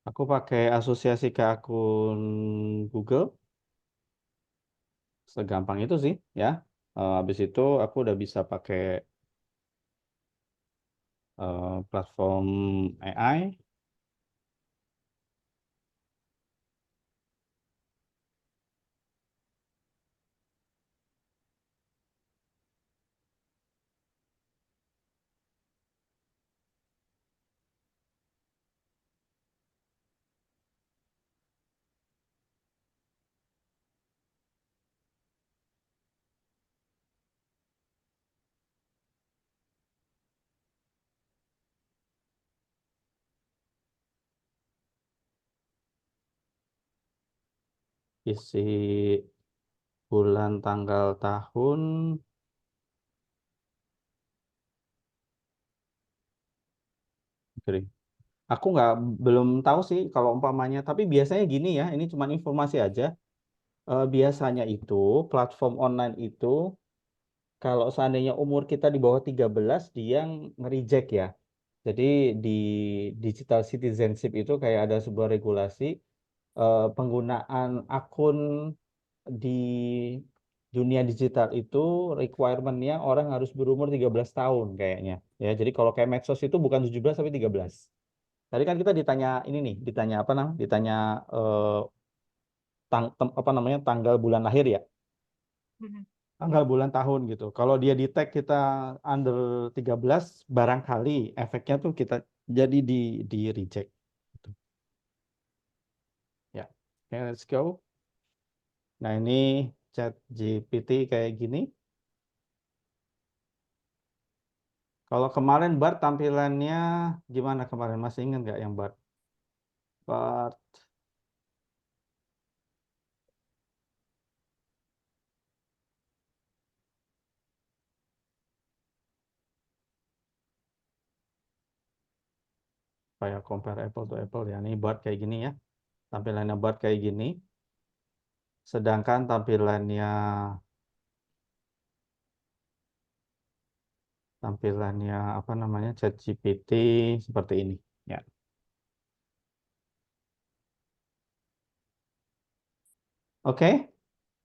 Aku pakai asosiasi ke akun Google, segampang itu sih ya. Habis itu aku udah bisa pakai platform AI. Isi bulan, tanggal, tahun, kering. Aku nggak belum tahu sih kalau umpamanya, tapi biasanya gini ya, ini cuma informasi aja. Biasanya itu platform online itu kalau seandainya umur kita di bawah 13 dia nge-reject ya. Jadi di digital citizenship itu kayak ada sebuah regulasi penggunaan akun di dunia digital itu requirement-nya orang harus berumur 13 tahun kayaknya. Ya, jadi kalau kayak medsos itu bukan 17 tapi 13. Tadi kan kita ditanya ini nih, ditanya apa namanya? Ditanya eh, apa namanya? Tanggal bulan lahir ya. Mhm. Tanggal bulan tahun gitu. Kalau dia di tag kita under 13 barangkali efeknya tuh kita jadi di reject gitu. Ya. Oke, let's go. Nah, ini chat GPT kayak gini. Kalau kemarin Bart tampilannya gimana kemarin? Masih ingat nggak yang Bart? Bart, kayak compare apple to apple ya. Ini Bart kayak gini ya. Tampilannya Bart kayak gini. Sedangkan tampilannya apa namanya? Chat GPT seperti ini. Ya. Oke,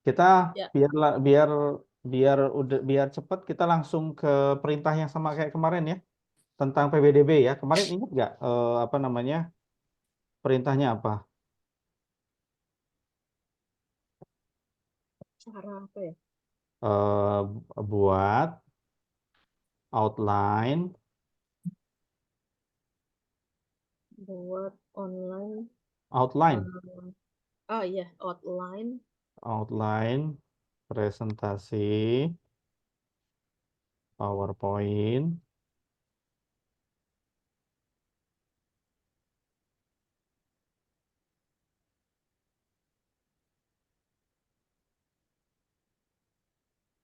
kita Ya. biar cepet kita langsung ke perintah yang sama kayak kemarin ya tentang PBDB ya. Kemarin ingat nggak apa namanya perintahnya apa? Cara apa ya? Buat outline Buat online. outline eh, oh iya, outline outline presentasi PowerPoint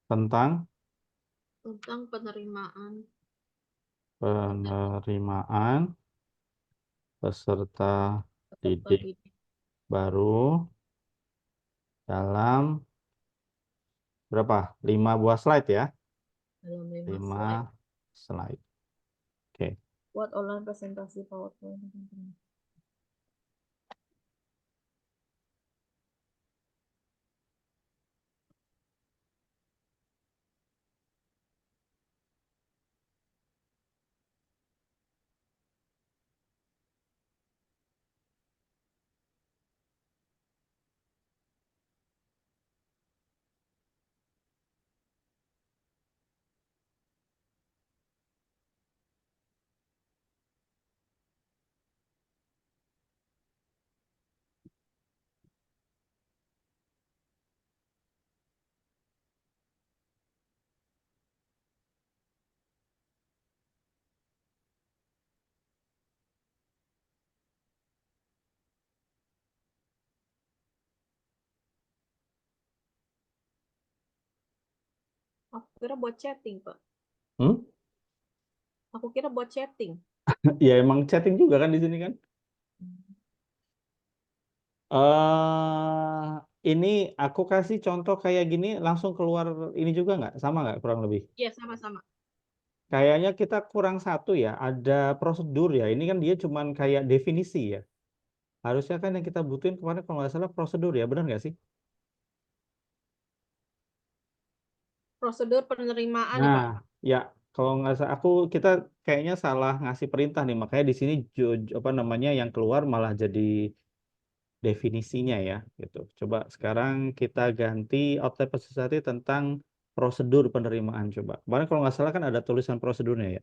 tentang tentang penerimaan penerimaan peserta peserta didik didik baru dalam berapa? 5 buah slide ya. dalam 5 slide. 5 slide. Oke. Buat online presentasi PowerPoint. Aku kira buat chatting, Pak. Hmm? Aku kira buat chatting. Ya emang chatting juga kan di sini kan. Ini aku kasih contoh kayak gini langsung keluar ini juga nggak? Sama nggak kurang lebih? Iya, sama-sama. Kayaknya kita kurang satu ya. Ada prosedur ya. Ini kan dia cuman kayak definisi ya. Harusnya kan yang kita butuhin kemarin kalau nggak salah prosedur ya, benar nggak sih? Prosedur penerimaan ya, Nah, Pak. ya kalau nggak salah kita kayaknya salah ngasih perintah nih, makanya di sini apa namanya yang keluar malah jadi definisinya ya, gitu. Coba sekarang kita ganti outline society tentang prosedur penerimaan coba. Kemarin kalau nggak salah kan ada tulisan prosedurnya ya.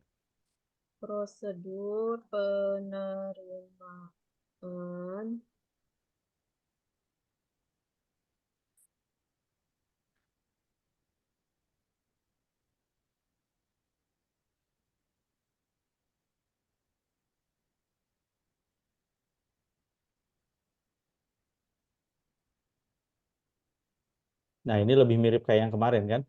Prosedur penerimaan. Nah, ini lebih mirip kayak yang kemarin kan?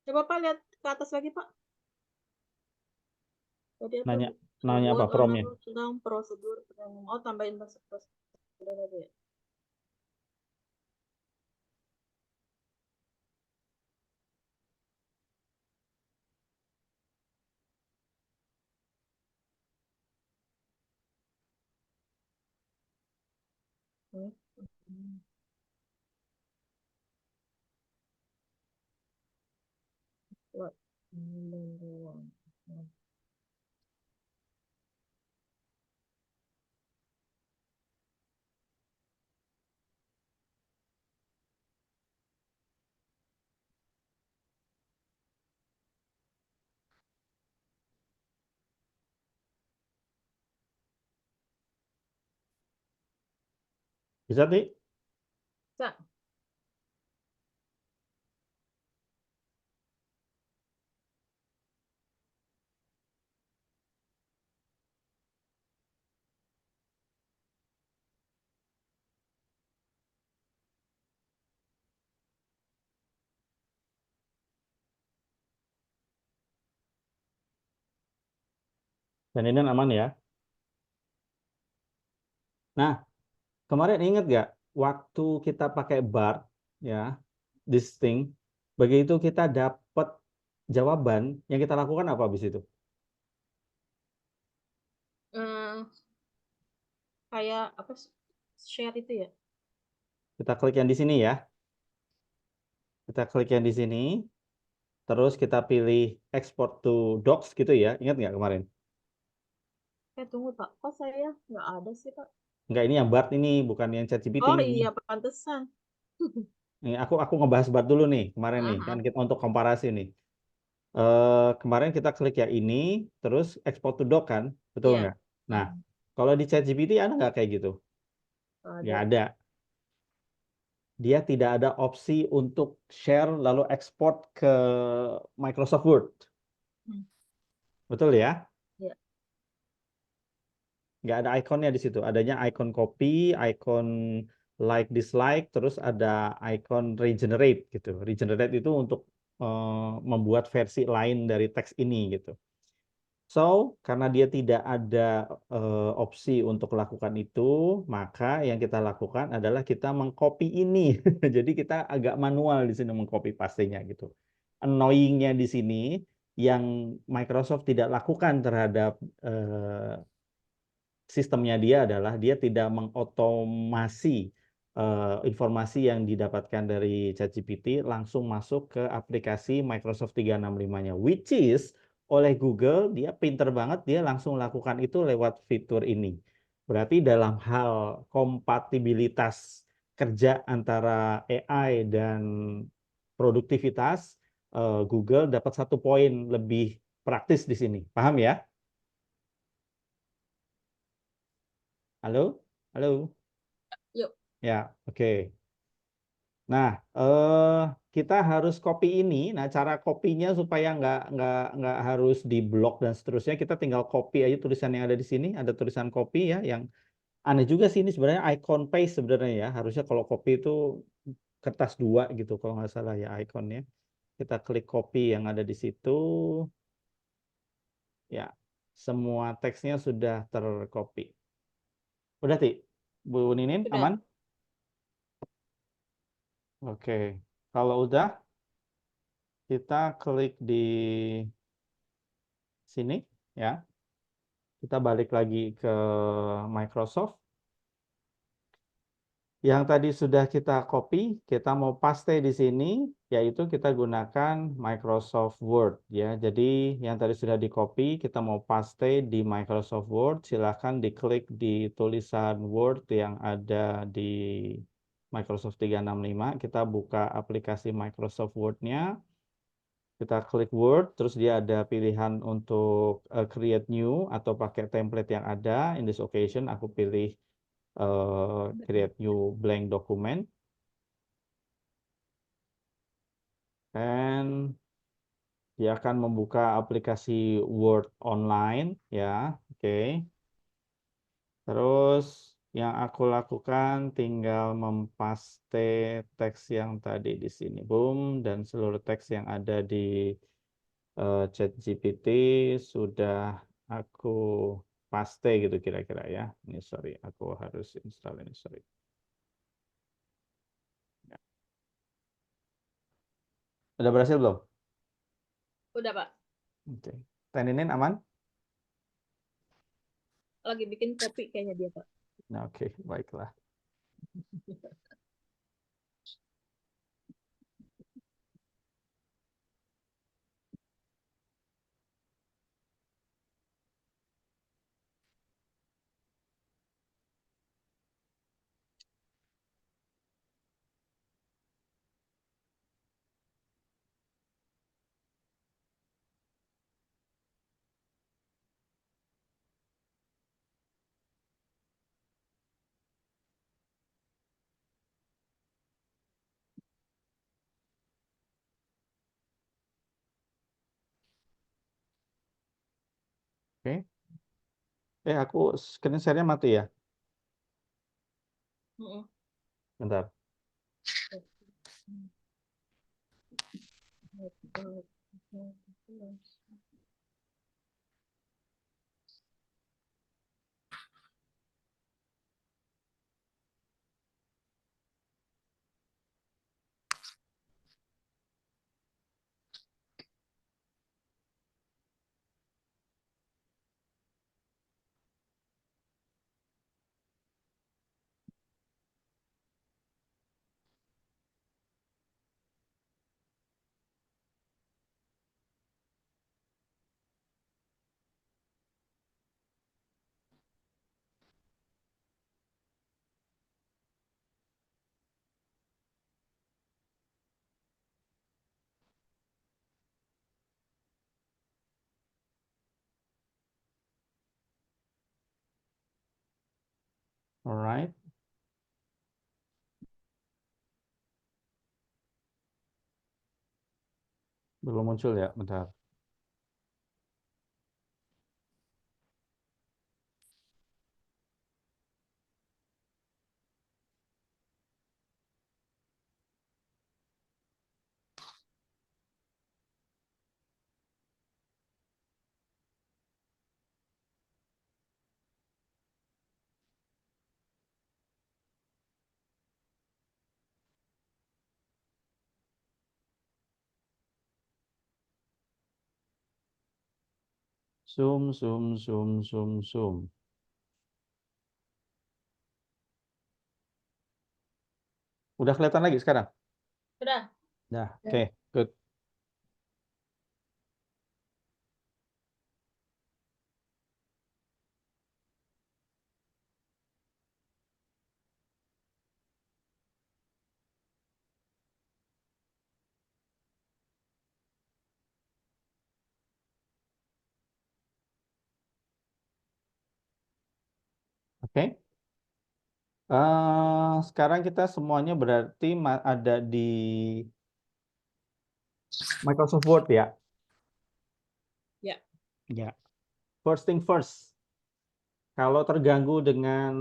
Coba Pak lihat ke atas lagi, Pak. Tadi apa? Nanya nanya apa Sebut promnya? tentang prosedur penerimaan. Oh, tambahin prosedur tadi ya. Hmm. Buat ruang. Bisa nih? Bisa. Dan ini aman ya. Nah, kemarin ingat nggak waktu kita pakai BART ya, this thing, begitu kita dapat jawaban, yang kita lakukan apa habis itu? Eh, kayak apa? Share itu ya? Kita klik yang di sini ya. Kita klik yang di sini, terus kita pilih export to docs gitu ya. Ingat nggak kemarin? Tunggu Pak. Kok saya nggak ada sih Pak? Nggak, ini yang BART ini, bukan yang ChatGPT Oh ini. iya, pantesan. Ini aku ngebahas BART dulu nih kemarin nih, kan Aha, kita untuk komparasi nih. Kemarin kita klik ya ini, terus export to doc kan, betul iya. nggak? Nah, Hmm, kalau di ChatGPT ada nggak kayak gitu? Nggak ada. ada. Dia tidak ada opsi untuk share lalu export ke Microsoft Word. Hmm, Betul ya? iya. Nggak ada ikonnya di situ. Adanya icon copy, icon like, dislike, terus ada icon regenerate gitu. Regenerate itu untuk membuat versi lain dari teks ini gitu. So, karena dia tidak ada opsi untuk lakukan itu, maka yang kita lakukan adalah kita mengcopy ini. Jadi kita agak manual di sini mengcopy pastenya gitu. Annoying-nya di sini yang Microsoft tidak lakukan terhadap sistemnya dia adalah dia tidak mengotomasi informasi yang didapatkan dari ChatGPT langsung masuk ke aplikasi Microsoft 365-nya, which is oleh Google dia pinter banget, dia langsung lakukan itu lewat fitur ini. Berarti dalam hal kompatibilitas kerja antara AI dan produktivitas, Google dapat 1 poin lebih praktis di sini. Paham ya? Halo? Halo? Yuk. Ya, oke. Nah, kita harus copy ini. Nah, cara copy-nya supaya nggak harus diblok dan seterusnya, kita tinggal copy aja tulisan yang ada di sini. Ada tulisan copy ya, yang aneh juga sih ini sebenarnya icon paste sebenarnya ya. Harusnya kalau copy itu kertas 2 gitu kalau nggak salah ya ikonnya. Kita klik copy yang ada di situ. Ya, semua teksnya sudah tercopy. Udah, Ti? Bu Ninin, Sudah. aman? Oke. Kalau udah, kita klik di sini ya. Kita balik lagi ke Microsoft. Yang tadi sudah kita copy, kita mau paste di sini, yaitu kita gunakan Microsoft Word ya. Jadi yang tadi sudah di copy, kita mau paste di Microsoft Word, silahkan diklik di tulisan Word yang ada di Microsoft 365. Kita buka aplikasi Microsoft Word-nya, kita klik Word, terus dia ada pilihan untuk create new atau pakai template yang ada. In this occasion, aku pilih create new blank document, and dia akan membuka aplikasi Word online ya. Oke. Terus yang aku lakukan tinggal mempaste teks yang tadi di sini, boom, dan seluruh teks yang ada di ChatGPT sudah aku paste gitu kira-kira ya. Ini sorry, aku harus install ini, sorry. Udah berhasil belum? Udah, Pak. Oke. Teninin aman? Lagi bikin kopi kayaknya dia, Pak. Nah, oke, baiklah. Oke. Aku screen share-nya mati ya? Mm-mm. Bentar. Alright. Belum muncul ya? Bentar. Zoom, zoom, zoom, zoom, zoom. Udah kelihatan lagi sekarang? Udah. Nah, oke, good. Oke. Sekarang kita semuanya berarti ada di Microsoft Word ya? Ya. Ya. First thing first. Kalau terganggu dengan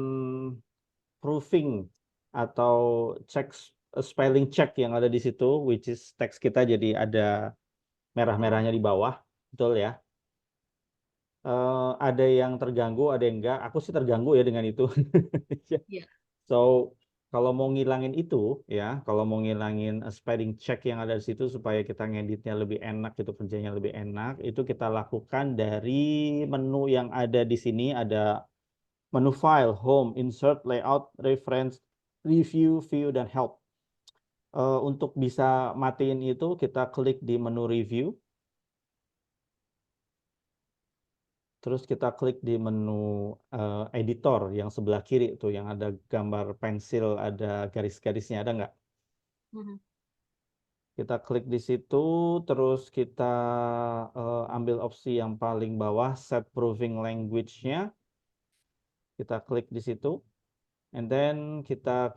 proofing atau check spelling check yang ada di situ, which is teks kita jadi ada merah-merahnya di bawah, betul ya? Ada yang terganggu, ada yang enggak. Aku sih terganggu ya dengan itu. Iya. So kalau mau ngilangin itu ya, kalau mau ngilangin spelling check yang ada di situ supaya kita ngeditnya lebih enak, itu kerjanya lebih enak, itu kita lakukan dari menu yang ada di sini, ada menu file, home, insert, layout, reference, review, view, dan help. Untuk bisa matiin itu kita klik di menu review. Terus kita klik di menu editor yang sebelah kiri tuh yang ada gambar pensil, ada garis-garisnya, ada nggak? Mhm. Kita klik di situ, terus kita ambil opsi yang paling bawah, set proving language-nya. Kita klik di situ, and then kita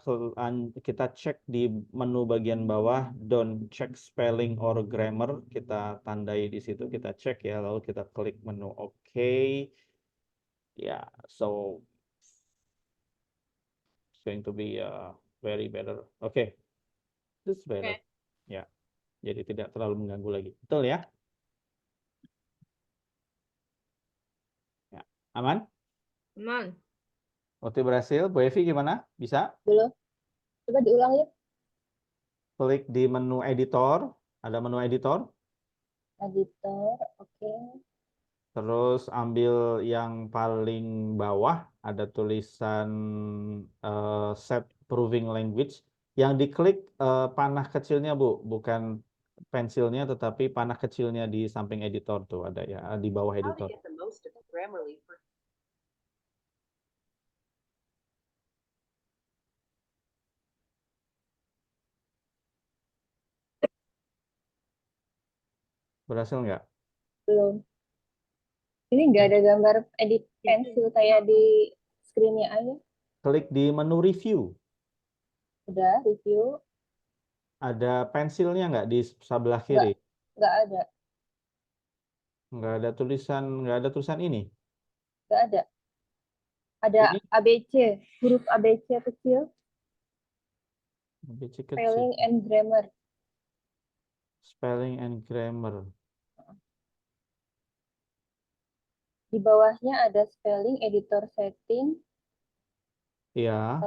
cek di menu bagian bawah, don't check spelling or grammar. Kita tandai di situ, kita cek ya, lalu kita klik menu OK. Ya, so it's going to be very better. Okay, this is better. Oke. Ya, jadi tidak terlalu mengganggu lagi. Betul ya? Ya, aman? Aman. Waktu berhasil. Bu Evi gimana? Bisa? Belum. Coba diulang ya. Klik di menu editor. Ada menu editor. Editor, oke. Terus ambil yang paling bawah. Ada tulisan set proving language. Yang diklik panah kecilnya, Bu. Bukan pensilnya, tetapi panah kecilnya di samping editor tuh ada ya. Di bawah editor. Berhasil nggak? Belum. Ini nggak ada gambar edit pensil kayak di screen-nya aja. Klik di menu review. Udah, review. Ada pensilnya nggak di sebelah Nggak, kiri? nggak ada. Nggak ada tulisan ini. Nggak ada. Ada Ini ABC, huruf ABC kecil, ABC kecil. spelling and grammar. Spelling and grammar. Di bawahnya ada spelling, editor setting, Ya.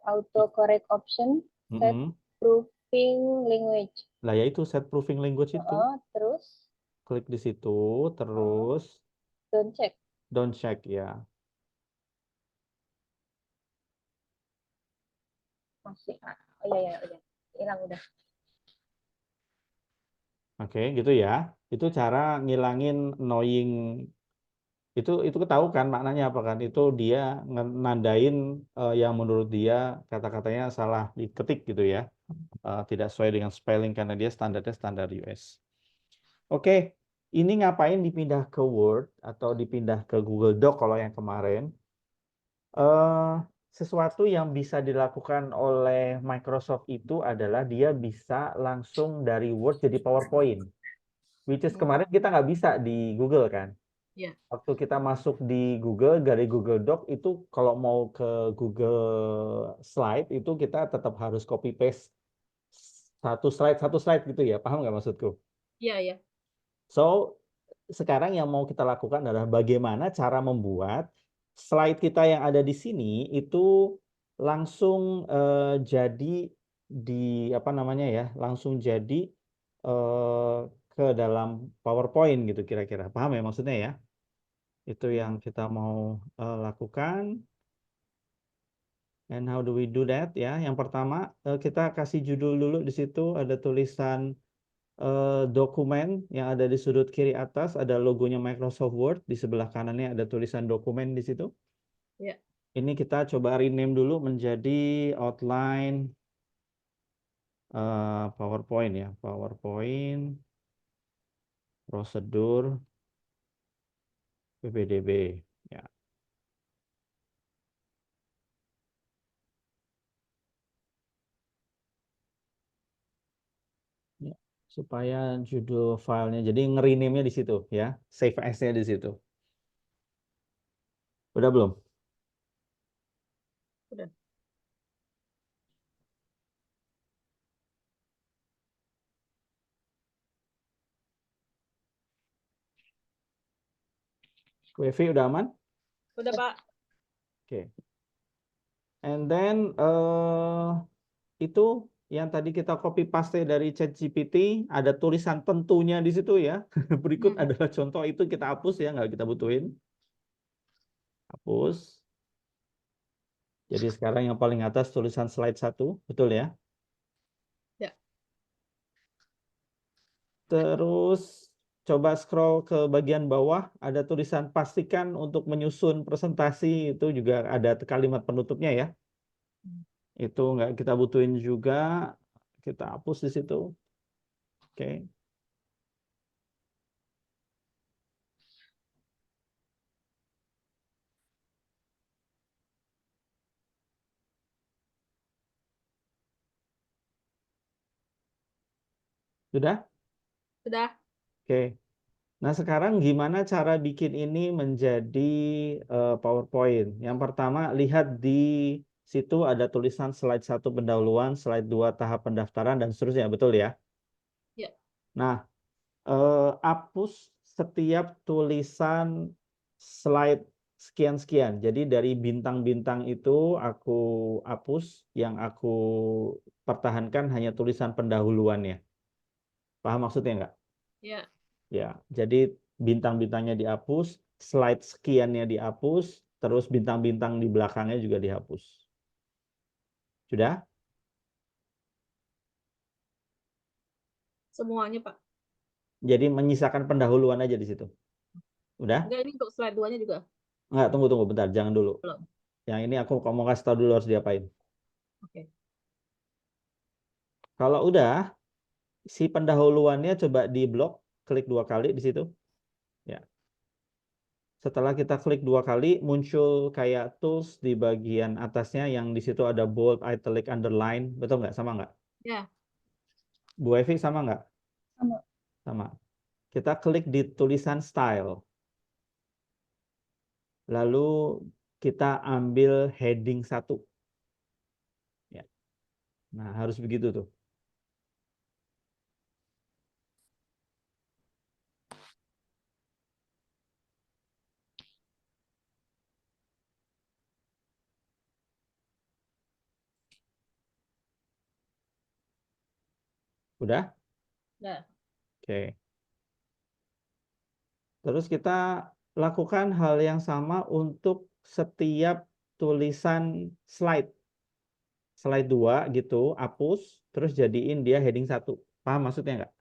auto correct option, set Mm-mm. proofing language. Lah ya itu set proofing language itu. Terus Klik di situ, terus don't check. don't check ya. Masih. Oh iya, udah. Hilang udah. Oke, gitu ya. Itu cara ngilangin annoying. Itu ketahu kan maknanya apa kan? Itu dia nandain yang menurut dia kata-katanya salah diketik gitu ya. Tidak sesuai dengan spelling karena dia standarnya standar US. Oke, ini ngapain dipindah ke Word atau dipindah ke Google Doc kalau yang kemarin? Sesuatu yang bisa dilakukan oleh Microsoft itu adalah dia bisa langsung dari Word jadi PowerPoint. Which is kemarin kita nggak bisa di Google kan? Iya. Waktu kita masuk di Google, dari Google Doc itu kalau mau ke Google Slide itu kita tetap harus copy paste satu slide gitu ya. Paham nggak maksudku? Iya, iya. So, sekarang yang mau kita lakukan adalah bagaimana cara membuat slide kita yang ada di sini itu langsung jadi di apa namanya ya, langsung jadi ke dalam PowerPoint gitu kira-kira. Paham ya maksudnya ya? Itu yang kita mau lakukan. And how do we do that ya? Yang pertama kita kasih judul dulu di situ ada tulisan dokumen yang ada di sudut kiri atas ada logonya Microsoft Word, di sebelah kanannya ada tulisan dokumen di situ. Ya. Ini kita coba rename dulu menjadi outline PowerPoint ya, PowerPoint prosedur PPDB ya. Ya, supaya judul filenya jadi ngerename-nya di situ ya, save as-nya di situ. Udah belum? Udah. WiFi udah aman? Udah, Pak. Oke. And then itu yang tadi kita copy paste dari ChatGPT, ada tulisan tentunya di situ ya. Berikut Hmm. adalah contoh itu kita hapus ya, nggak kita butuhin. Hapus. Jadi sekarang yang paling atas tulisan slide 1, betul ya? Ya. Terus coba scroll ke bagian bawah, ada tulisan pastikan untuk menyusun presentasi, itu juga ada kalimat penutupnya ya. Itu nggak kita butuhin juga, kita hapus di situ. Oke. Sudah? Sudah. Oke. Nah, sekarang gimana cara bikin ini menjadi PowerPoint? Yang pertama, lihat di situ ada tulisan slide 1 pendahuluan, slide 2 tahap pendaftaran, dan seterusnya, betul ya? Ya. Nah, hapus setiap tulisan slide sekian-sekian. Jadi dari bintang-bintang itu aku hapus, yang aku pertahankan hanya tulisan pendahuluannya. Paham maksudnya nggak? Ya. Ya, jadi bintang-bintangnya dihapus, slide sekiannya dihapus, terus bintang-bintang di belakangnya juga dihapus. Sudah? Semuanya, Pak. Jadi menyisakan pendahuluan aja di situ. Udah? Enggak, ini untuk slide 2-nya juga. Enggak, tunggu bentar, jangan dulu. Belum. Yang ini aku mau kasih tahu dulu harus diapain. Oke. Kalau udah, si pendahuluannya coba di blok, klik 2 kali di situ. Ya. Setelah kita klik 2 kali, muncul kayak tools di bagian atasnya yang di situ ada bold, italic, underline. Betul nggak? Sama nggak? Ya. Bu Evi sama nggak? Sama. Sama. Kita klik di tulisan style. Lalu kita ambil heading 1. Ya. Nah, harus begitu tuh. Udah? Nah, Oke. Terus kita lakukan hal yang sama untuk setiap tulisan slide. Slide 2 gitu, hapus, terus jadiin dia heading 1. Paham maksudnya nggak?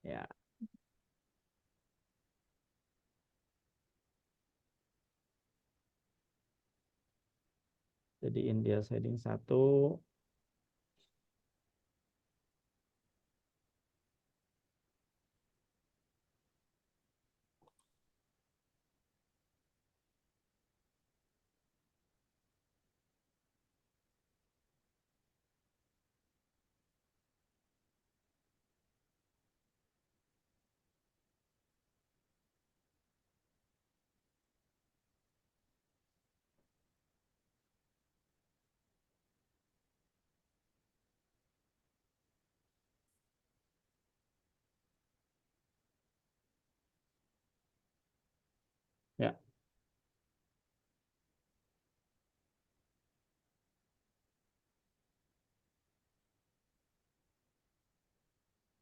Ya. Jadiin dia heading 1. Ya.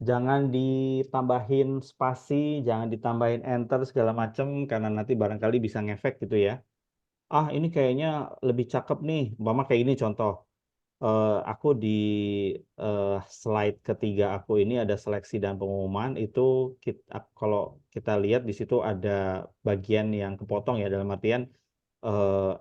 Jangan ditambahin spasi, jangan ditambahin enter segala macam karena nanti barangkali bisa ngefek gitu ya. Ah, ini kayaknya lebih cakep nih. Umpama kayak ini contoh. Aku di slide ketiga aku ini ada seleksi dan pengumuman itu kalau kita lihat di situ ada bagian yang kepotong ya dalam artian eh,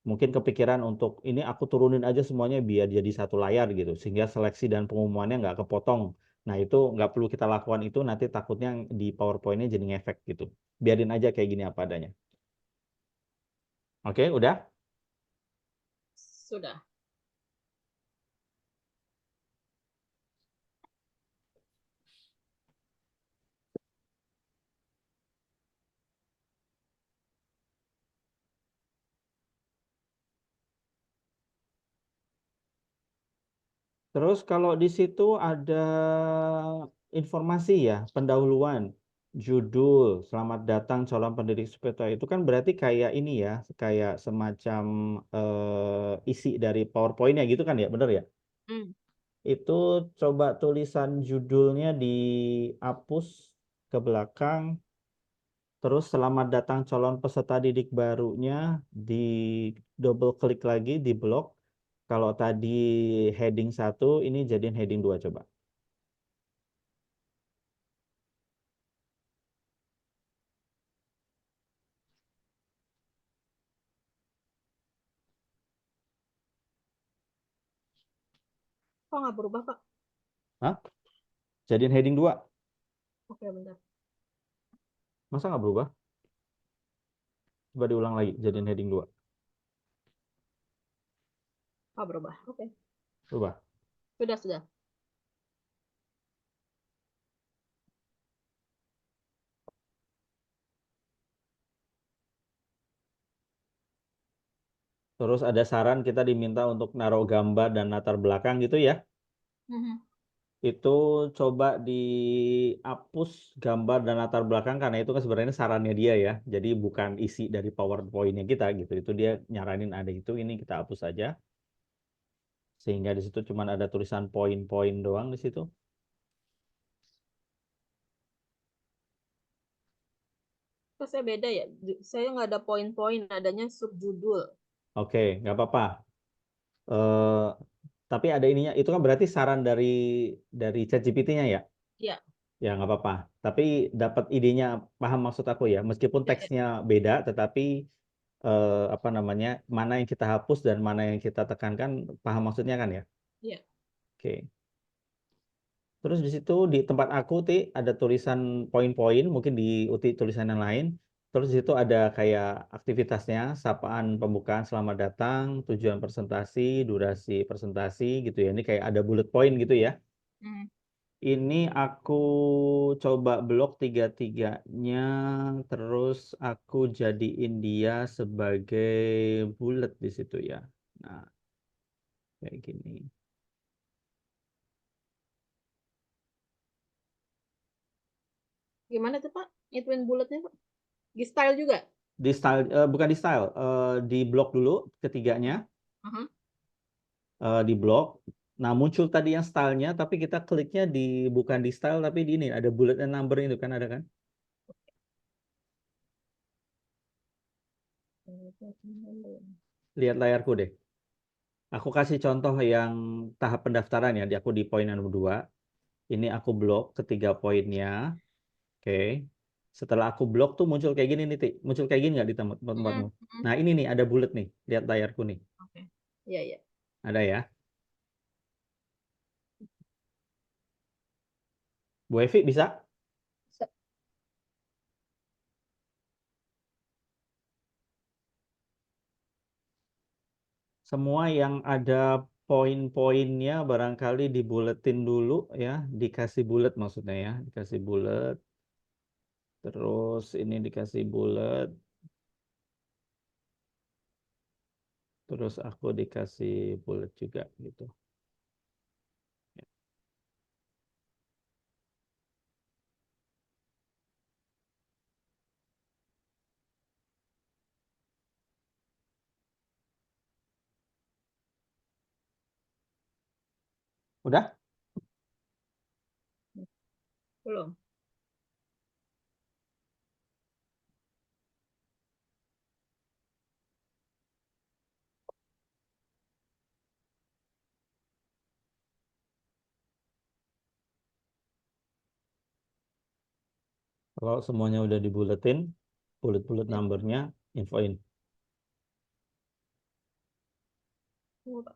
mungkin kepikiran untuk ini aku turunin aja semuanya biar jadi satu layar gitu sehingga seleksi dan pengumumannya nggak kepotong. Nah itu nggak perlu kita lakukan itu nanti takutnya di PowerPoint-nya jadi ngefek gitu. Biarin aja kayak gini apa adanya. Oke, udah? sudah. Terus kalau di situ ada informasi ya, pendahuluan. Judul, selamat datang calon pendidik SPTA itu kan berarti kayak ini ya, kayak semacam isi dari PowerPoint-nya gitu kan ya, bener ya? Hmm. Itu coba tulisan judulnya dihapus ke belakang, terus selamat datang calon peserta didik barunya di double klik lagi di blok. Kalau tadi heading 1, ini jadiin heading 2 coba. Kok nggak berubah, Pak? Hah? Jadiin heading 2. Oke, bentar. Masa nggak berubah? Coba diulang lagi, jadiin heading 2. Oh, berubah. Oke. Berubah. Sudah. Terus ada saran kita diminta untuk naruh gambar dan latar belakang gitu ya. Mhm. Itu coba dihapus gambar dan latar belakang karena itu kan sebenarnya sarannya dia ya. Jadi bukan isi dari PowerPoint-nya kita gitu. Itu dia nyaranin ada itu, ini kita hapus saja. Sehingga di situ cuma ada tulisan poin-poin doang di situ. Kok saya beda ya? Saya nggak ada poin-poin, adanya subjudul. Oke, nggak apa-apa. Eh, tapi ada ininya, itu kan berarti saran dari ChatGPT-nya ya? Iya, Ya nggak apa-apa. Tapi dapat idenya, paham maksud aku ya. Meskipun ya. teksnya beda, tetapi apa namanya, mana yang kita hapus dan mana yang kita tekankan, paham maksudnya kan ya? Iya. Oke. Terus di situ di tempat aku ada tulisan poin-poin, mungkin di UTI tulisan yang lain. Terus di situ ada kayak aktivitasnya, sapaan pembukaan selamat datang, tujuan presentasi, durasi presentasi gitu ya. Ini kayak ada bullet point gitu ya. Hmm. Ini aku coba blok tiga-tiganya, terus aku jadiin dia sebagai bullet di situ ya. Nah, kayak gini. Gimana tuh, Pak? Ituin bulatnya, Pak? Di style juga? Di style, bukan di style, di blok dulu ketiganya, Aha. di blok. Nah, muncul tadi yang stylenya, tapi kita kliknya di bukan di style, tapi di ini ada bullet and number itu kan ada kan? Lihat layarku deh. Aku kasih contoh yang tahap pendaftaran ya, di aku di poin nomor 2. Ini aku blok ketiga poinnya. Oke. Setelah aku blok tuh muncul kayak gini nih, Ti. Muncul kayak gini nggak di tempatmu? Nah, ini nih ada bullet nih. Lihat layarku nih. Oke. Iya. Ada ya. Bu Evi bisa? Se- Semua yang ada poin-poinnya barangkali dibuletin dulu ya. Dikasih bullet maksudnya ya. Dikasih bullet. Terus ini dikasih bullet. Terus aku dikasih bullet juga gitu. Udah? Belum. Kalau semuanya udah dibuletin, bullet-bullet Ya. numbernya, infoin. Tunggu, Pak.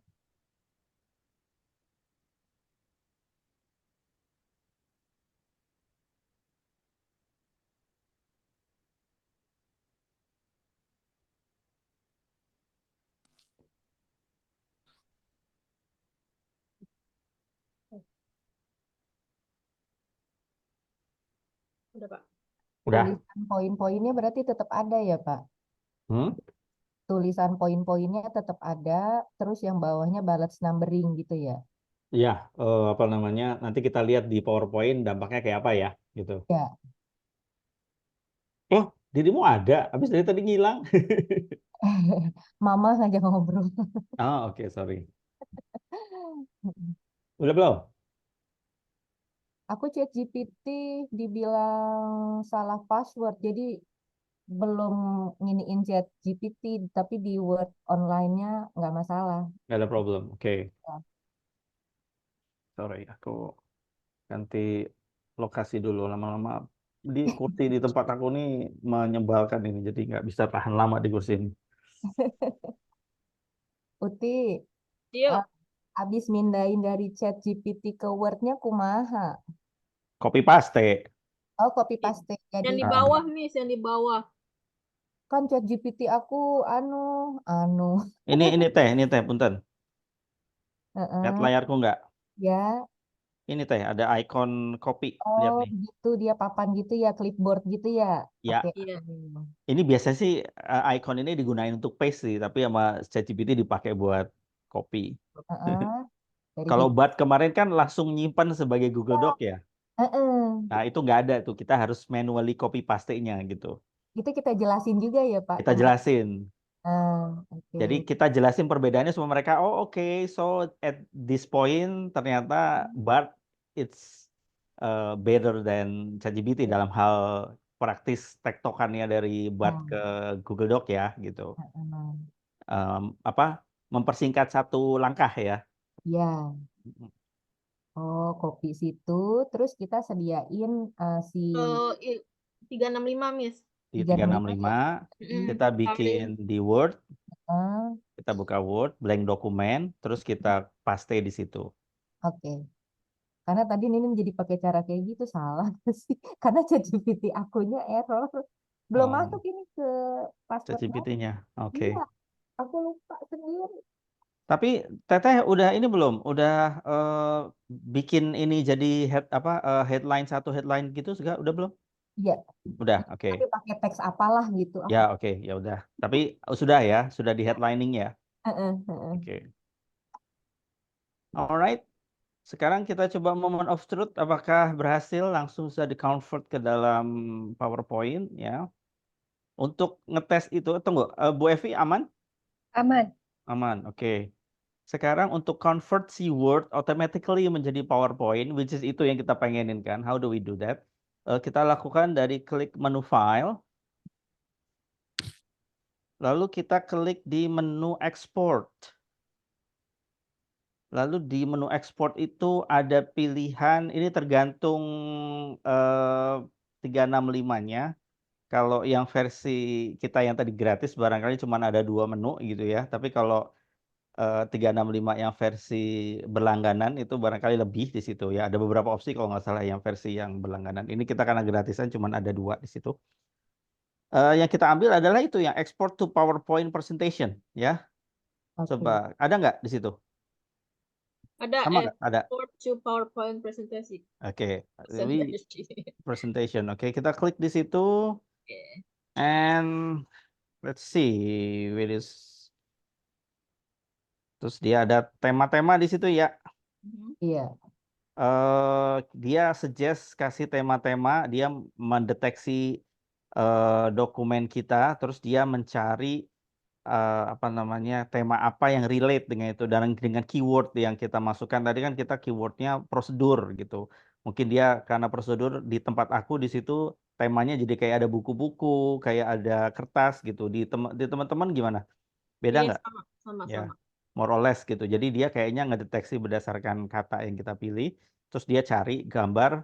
Udah, Pak. Udah? Tulisan poin-poinnya berarti tetap ada ya, Pak? Hmm? Tulisan poin-poinnya tetap ada, terus yang bawahnya balance numbering gitu ya. Ya, apa namanya? Nanti kita lihat di PowerPoint dampaknya kayak apa ya, gitu. Ya, Oh, dirimu ada. Habis dari tadi ngilang. Mama ngajak ngobrol. Oh, oke, sorry. Udah belum? Aku chat GPT dibilang salah password, jadi belum nginiin chat GPT, tapi di Word online-nya nggak masalah. Nggak ada problem. Oke, Ya. sorry. Aku ganti lokasi dulu. Lama-lama di kursi di tempat aku nih menyebalkan ini. Jadi nggak bisa tahan lama di kursi ini. Uti, Yuk, eh, abis mindahin dari chat GPT ke Word-nya kumaha. Copy paste. Oh, copy paste. yang Jadi di Ah, bawah nih, yang di bawah. kan chat GPT aku anu, ini teh, punten. Lihat heeh, layarku nggak? ya. Ini teh, ada ikon copy. Lihat Oh, nih. gitu dia papan gitu ya, clipboard gitu ya. Oke. Ya, Iya. ini biasanya sih icon ini digunain untuk paste sih, tapi sama ChatGPT dipakai buat copy. Heeh, dari Kalau situ. Bart kemarin kan langsung nyimpan sebagai Google Doc ya. Heeh. Nah, itu nggak ada tuh. Kita harus manually copy paste-nya gitu. Itu kita jelasin juga ya, Pak, Kita ke mereka. jelasin. Oke. Jadi kita jelasin perbedaannya sama mereka. Oh, oke. So at this point ternyata Bart it's better than ChatGPT dalam hal praktis tektokannya dari Bart Nah, ke Google Doc ya gitu. heeh. Apa mempersingkat satu langkah ya. Ya. Oh, kopi situ. Terus kita sediain si Eh, 365, Miss. Di 365 ya. 365 Mm-mm. kita bikin Tambahin. di Word, Heeh. kita buka Word, blank dokumen, terus kita paste di situ. Oke. Karena tadi Nining jadi pakai cara kayak gitu salah sih. Karena ChatGPT akunya error. Belum Oh, masuk ini ke password baru. ChatGPT-nya. Oke. Iya, aku lupa sendiri. Tapi Teteh udah ini belum? Udah bikin ini jadi headline satu headline gitu juga udah belum? Iya, Udah, oke. tapi pakai teks apalah gitu. Ya, Aku. oke, ya udah. Tapi sudah ya, sudah di headlining ya. Heeh, heeh. Oke. Alright. Sekarang kita coba moment of truth. Apakah berhasil langsung bisa di-convert ke dalam PowerPoint ya? Untuk ngetes itu, tunggu, Bu Evi aman? Aman. Aman, oke. Sekarang untuk convert si Word automatically menjadi PowerPoint, which is itu yang kita pengenin kan. How do we do that? Kita lakukan dari klik menu File, lalu kita klik di menu Export. Lalu di menu Export itu ada pilihan, ini tergantung 365-nya. Kalau yang versi kita yang tadi gratis barangkali cuma ada 2 menu gitu ya. Tapi kalau 365 yang versi berlangganan itu barangkali lebih di situ ya. Ada beberapa opsi kalau nggak salah yang versi yang berlangganan. Ini kita karena gratisan cuma ada 2 di situ. Yang kita ambil adalah itu yang export to PowerPoint presentation ya. Oke. Coba ada nggak di situ? Ada Sama nggak? Ada. export to PowerPoint presentasi. Oke. We Presentasi. presentation. Oke, kita klik di situ Oke. and let's see where is. Terus dia ada tema-tema di situ ya. Mhm. Iya. Dia suggest kasih tema-tema, dia mendeteksi dokumen kita, terus dia mencari apa namanya tema apa yang relate dengan itu dan dengan keyword yang kita masukkan tadi kan kita keywordnya prosedur gitu. Mungkin dia karena prosedur di tempat aku di situ temanya jadi kayak ada buku-buku, kayak ada kertas gitu. Di teman-teman gimana? Beda Iya, nggak? sama, sama, Ya, sama. more or less gitu. Jadi dia kayaknya ngedeteksi berdasarkan kata yang kita pilih, terus dia cari gambar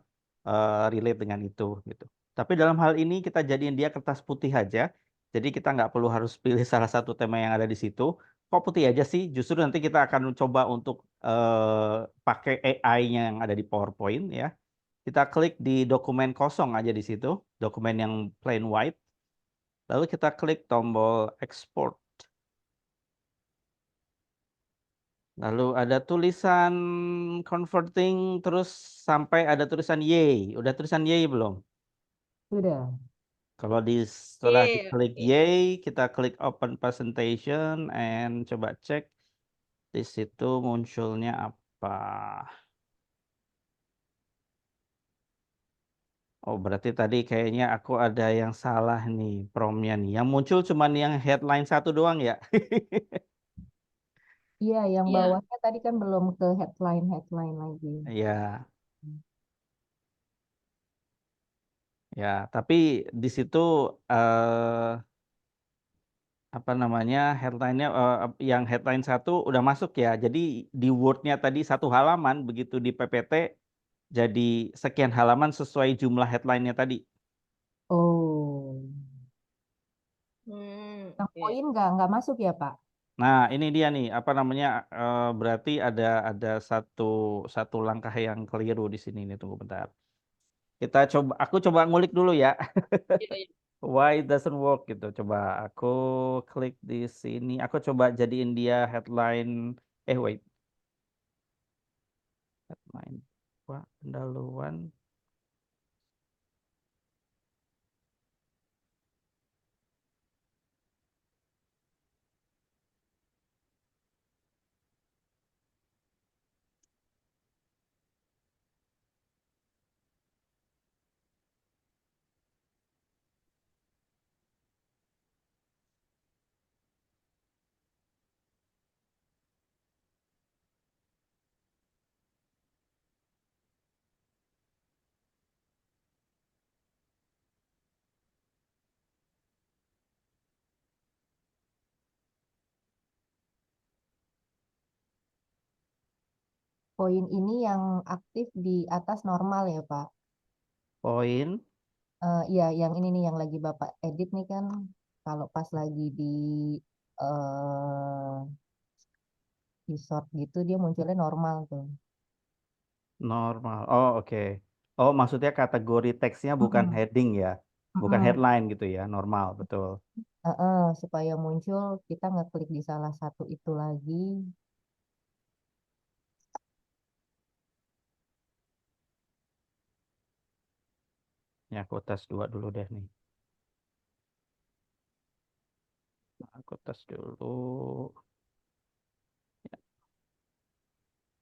relate dengan itu gitu. Tapi dalam hal ini kita jadiin dia kertas putih aja. Jadi kita nggak perlu harus pilih salah satu tema yang ada di situ. Kok putih aja sih? Justru nanti kita akan coba untuk pakai AI-nya yang ada di PowerPoint ya. Kita klik di dokumen kosong aja di situ, dokumen yang plain white. Lalu kita klik tombol export. Lalu ada tulisan converting terus sampai ada tulisan yay. Udah tulisan yay belum? Sudah. Kalau setelah Oke, diklik oke. yay, kita klik open presentation and coba cek di situ munculnya apa. Oh, berarti tadi kayaknya aku ada yang salah nih promnya nih. Yang muncul cuman yang headline satu doang ya? Iya, yang Iya. bawahnya tadi kan belum ke headline lagi. Ya, ya. Tapi di situ eh apa namanya headline-nya yang headline satu udah masuk ya. Jadi di Word-nya tadi satu halaman, begitu di PPT jadi sekian halaman sesuai jumlah headline-nya tadi. Oh, yang Oke. poin nggak masuk ya, Pak? Nah, ini dia nih, apa namanya? Berarti ada satu satu langkah yang keliru di sini nih. Tunggu bentar. Aku coba ngulik dulu ya. Iya, iya. Why it doesn't work gitu. Coba aku klik di sini. Aku coba jadiin dia headline. Wait, headline. Wah, pendahuluan. Poin ini yang aktif di atas normal ya, Pak? Poin. Iya, yang ini nih yang lagi Bapak edit nih kan, kalau pas lagi di sort gitu dia munculnya normal tuh. Normal. Oh, oke. Oh, maksudnya kategori teksnya bukan Mm-mm. heading ya. Bukan Mm-mm. headline gitu ya. Normal, betul. Supaya muncul kita ngeklik di salah satu itu lagi. Ya, aku tes dua dulu deh nih. Aku tes dulu.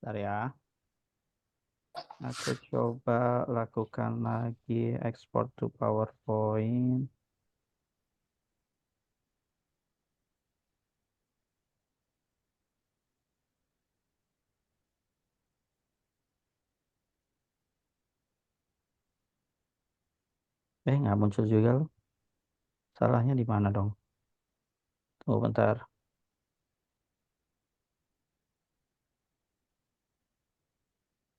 Bentar ya. Aku coba lakukan lagi export to PowerPoint. Nggak muncul juga loh. Salahnya di mana dong? Tunggu bentar.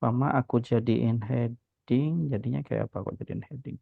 Lama aku jadiin heading. Jadinya kayak apa aku jadiin heading?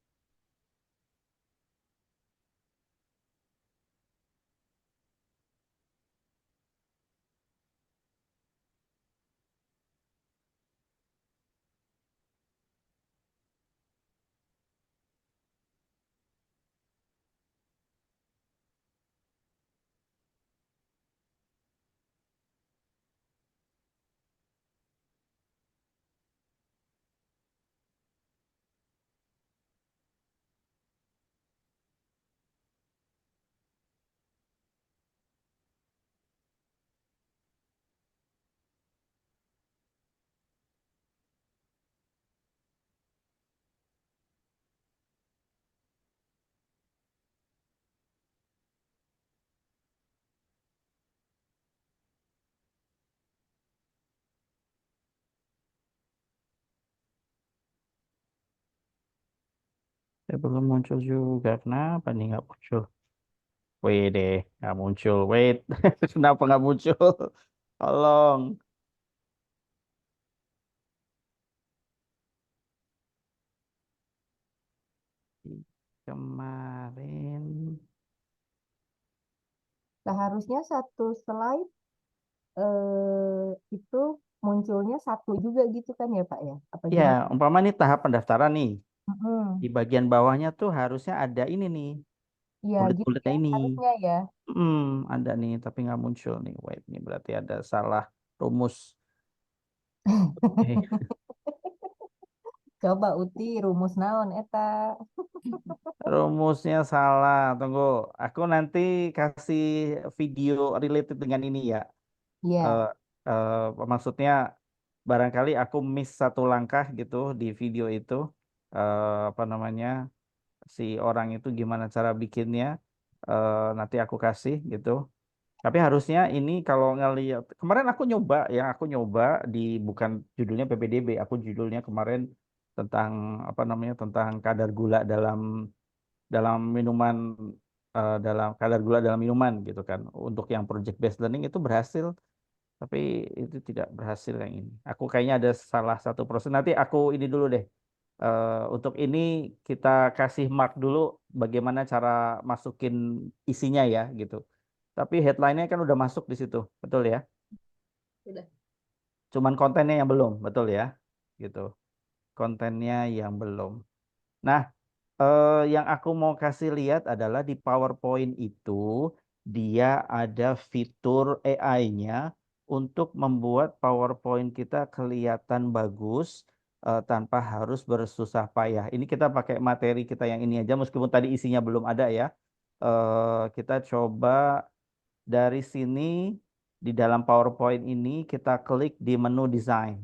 Belum muncul juga. Kenapa nih nggak muncul? Wait deh, nggak muncul. Wait, kenapa nggak muncul? Tolong. Kemarin. Seharusnya satu slide itu munculnya satu juga gitu kan ya Pak ya? Apa Ya, gimana? umpama nih tahap pendaftaran nih. Di Mm-mm. bagian bawahnya tuh harusnya ada ini nih. Iya gitu Bulat-bulatnya ya, ini. harusnya ya. Ada nih, tapi nggak muncul nih. Wait, ini berarti ada salah rumus. Eh, Coba Uti rumus naon eta. rumusnya salah. Tunggu, aku nanti kasih video related dengan ini ya. Iya, Eh, maksudnya barangkali aku miss satu langkah gitu di video itu. apa namanya, si orang itu gimana cara bikinnya, nanti aku kasih gitu. Tapi harusnya ini kalau ngelihat kemarin aku nyoba di bukan judulnya PPDB, aku judulnya kemarin tentang apa namanya tentang kadar gula dalam minuman, dalam kadar gula dalam minuman gitu kan. Untuk yang project based learning itu berhasil, tapi itu tidak berhasil yang ini. Aku kayaknya ada salah satu proses. Nanti aku ini dulu deh. Untuk ini kita kasih mark dulu bagaimana cara masukin isinya ya gitu. Tapi headline-nya kan udah masuk di situ, betul ya? Udah. Cuman kontennya yang belum, betul ya? Gitu. Kontennya yang belum. Nah, yang aku mau kasih lihat adalah di PowerPoint itu dia ada fitur AI-nya untuk membuat PowerPoint kita kelihatan bagus tanpa harus bersusah payah. Ini kita pakai materi kita yang ini aja, meskipun tadi isinya belum ada ya. Kita coba dari sini di dalam PowerPoint ini kita klik di menu desain.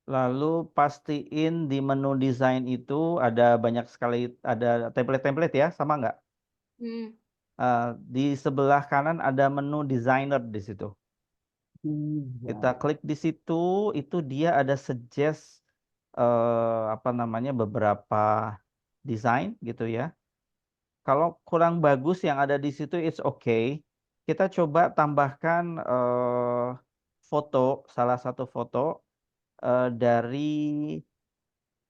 Lalu pastiin di menu desain itu ada banyak sekali, ada template-template ya, sama nggak? Hmm. Di sebelah kanan ada menu designer di situ. Kita klik di situ, itu dia ada suggest apa namanya beberapa desain gitu ya. Kalau kurang bagus yang ada di situ, it's okay. Kita coba tambahkan foto, salah satu foto dari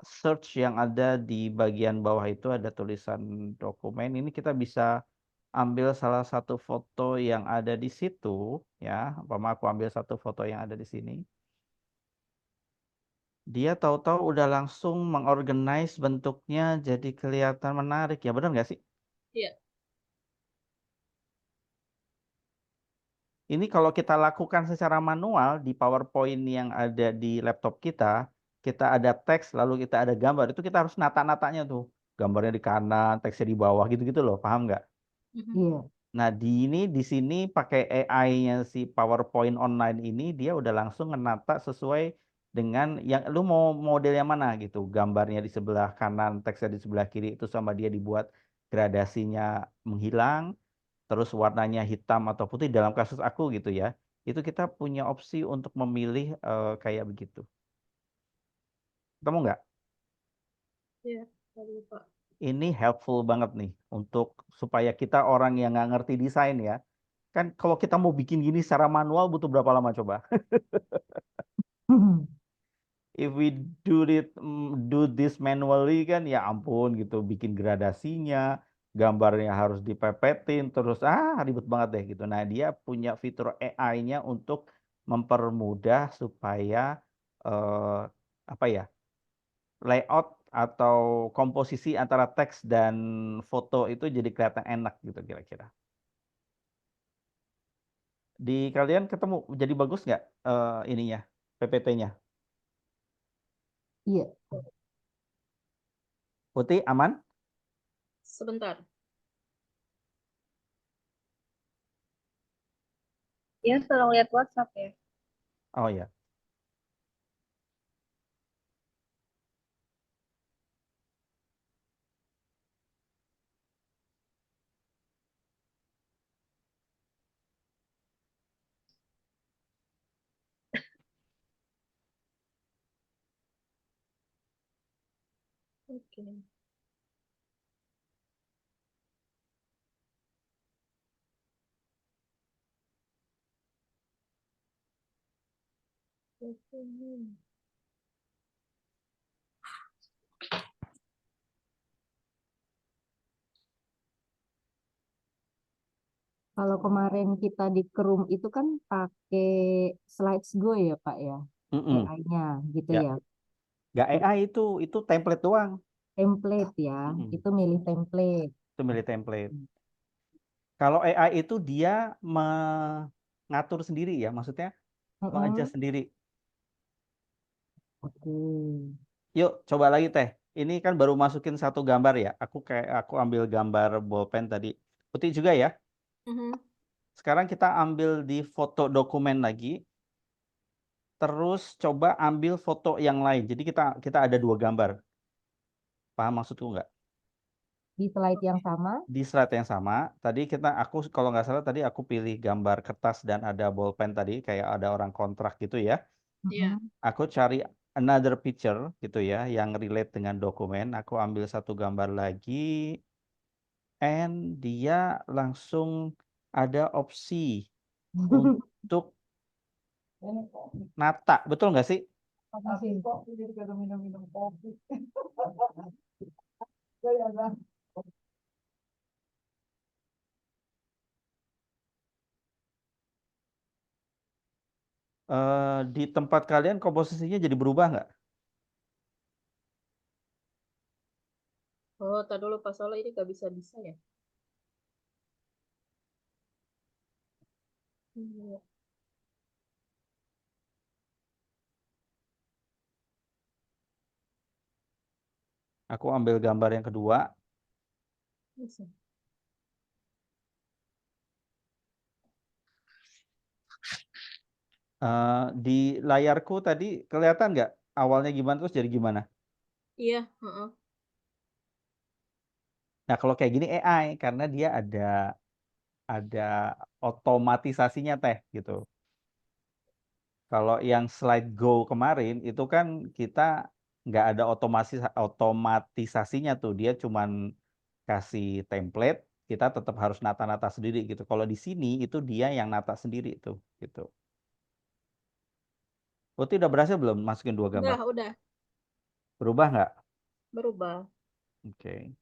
search yang ada di bagian bawah itu ada tulisan dokumen. Ini kita bisa ambil salah satu foto yang ada di situ, ya. Umpama aku ambil satu foto yang ada di sini. Dia tahu-tahu udah langsung mengorganize bentuknya jadi kelihatan menarik, ya benar nggak sih? Iya. Ini kalau kita lakukan secara manual di PowerPoint yang ada di laptop kita ada teks, lalu kita ada gambar, itu kita harus nata-natanya tuh. Gambarnya di kanan, teksnya di bawah, gitu-gitu loh, paham nggak? Mhm. Iya. Nah, di sini pakai AI-nya si PowerPoint online ini, dia udah langsung ngenata sesuai dengan yang lu mau model yang mana gitu. Gambarnya di sebelah kanan, teksnya di sebelah kiri, itu sama dia dibuat gradasinya menghilang, terus warnanya hitam atau putih dalam kasus aku gitu ya. Itu kita punya opsi untuk memilih kayak begitu. Kamu nggak? Iya. Nggak lupa. Ini helpful banget nih untuk supaya kita orang yang nggak ngerti desain ya. Kan kalau kita mau bikin gini secara manual butuh berapa lama coba? If we do this manually kan ya ampun gitu, bikin gradasinya, gambarnya harus dipepetin, terus ribet banget deh gitu. Nah, dia punya fitur AI-nya untuk mempermudah supaya eh, apa ya, layout atau komposisi antara teks dan foto itu jadi kelihatan enak gitu kira-kira. Di kalian ketemu jadi bagus nggak ininya, PPT-nya? Iya. Putih aman? Sebentar. Ya, tolong lihat WhatsApp ya. Oh ya. Oke. Oke. Kalau kemarin kita di Chrome itu kan pakai Slides-Go ya, Pak ya, Mm-mm. AI-nya gitu Ya. ya. Nggak AI itu template doang. Template ya, Mm-mm. itu milih template. Itu milih template. Kalau AI itu dia mengatur sendiri ya, maksudnya Mm-mm. mengadjust sendiri. Oke. Yuk, coba lagi Teh. Ini kan baru masukin satu gambar ya. Aku ambil gambar bolpen tadi. Putih juga ya. Mhm. Sekarang kita ambil di foto dokumen lagi. Terus coba ambil foto yang lain. Jadi kita ada 2 gambar. Paham maksudku nggak? Di slide yang sama. Di slide yang sama, tadi aku kalau nggak salah tadi aku pilih gambar kertas dan ada bolpen tadi, kayak ada orang kontrak gitu ya. Iya. Mm-mm. Aku cari another picture gitu ya, yang relate dengan dokumen. Aku ambil satu gambar lagi, and dia langsung ada opsi untuk nata. Betul nggak sih? Makasih. Di tempat kalian komposisinya jadi berubah nggak? Oh, tadi dulu Pak Solo ini gak bisa-bisa ya. Iya. Aku ambil gambar yang kedua. Bisa. Di layarku tadi kelihatan nggak awalnya gimana terus jadi gimana? Iya, heeh. Nah, kalau kayak gini AI karena dia ada otomatisasinya teh gitu. Kalau yang slide go kemarin itu kan kita nggak ada otomatisasinya tuh, dia cuman kasih template, kita tetap harus nata-nata sendiri gitu. Kalau di sini itu dia yang nata sendiri tuh gitu. Putih udah berhasil belum masukin 2 gambar? Udah Berubah nggak? berubah. Oke.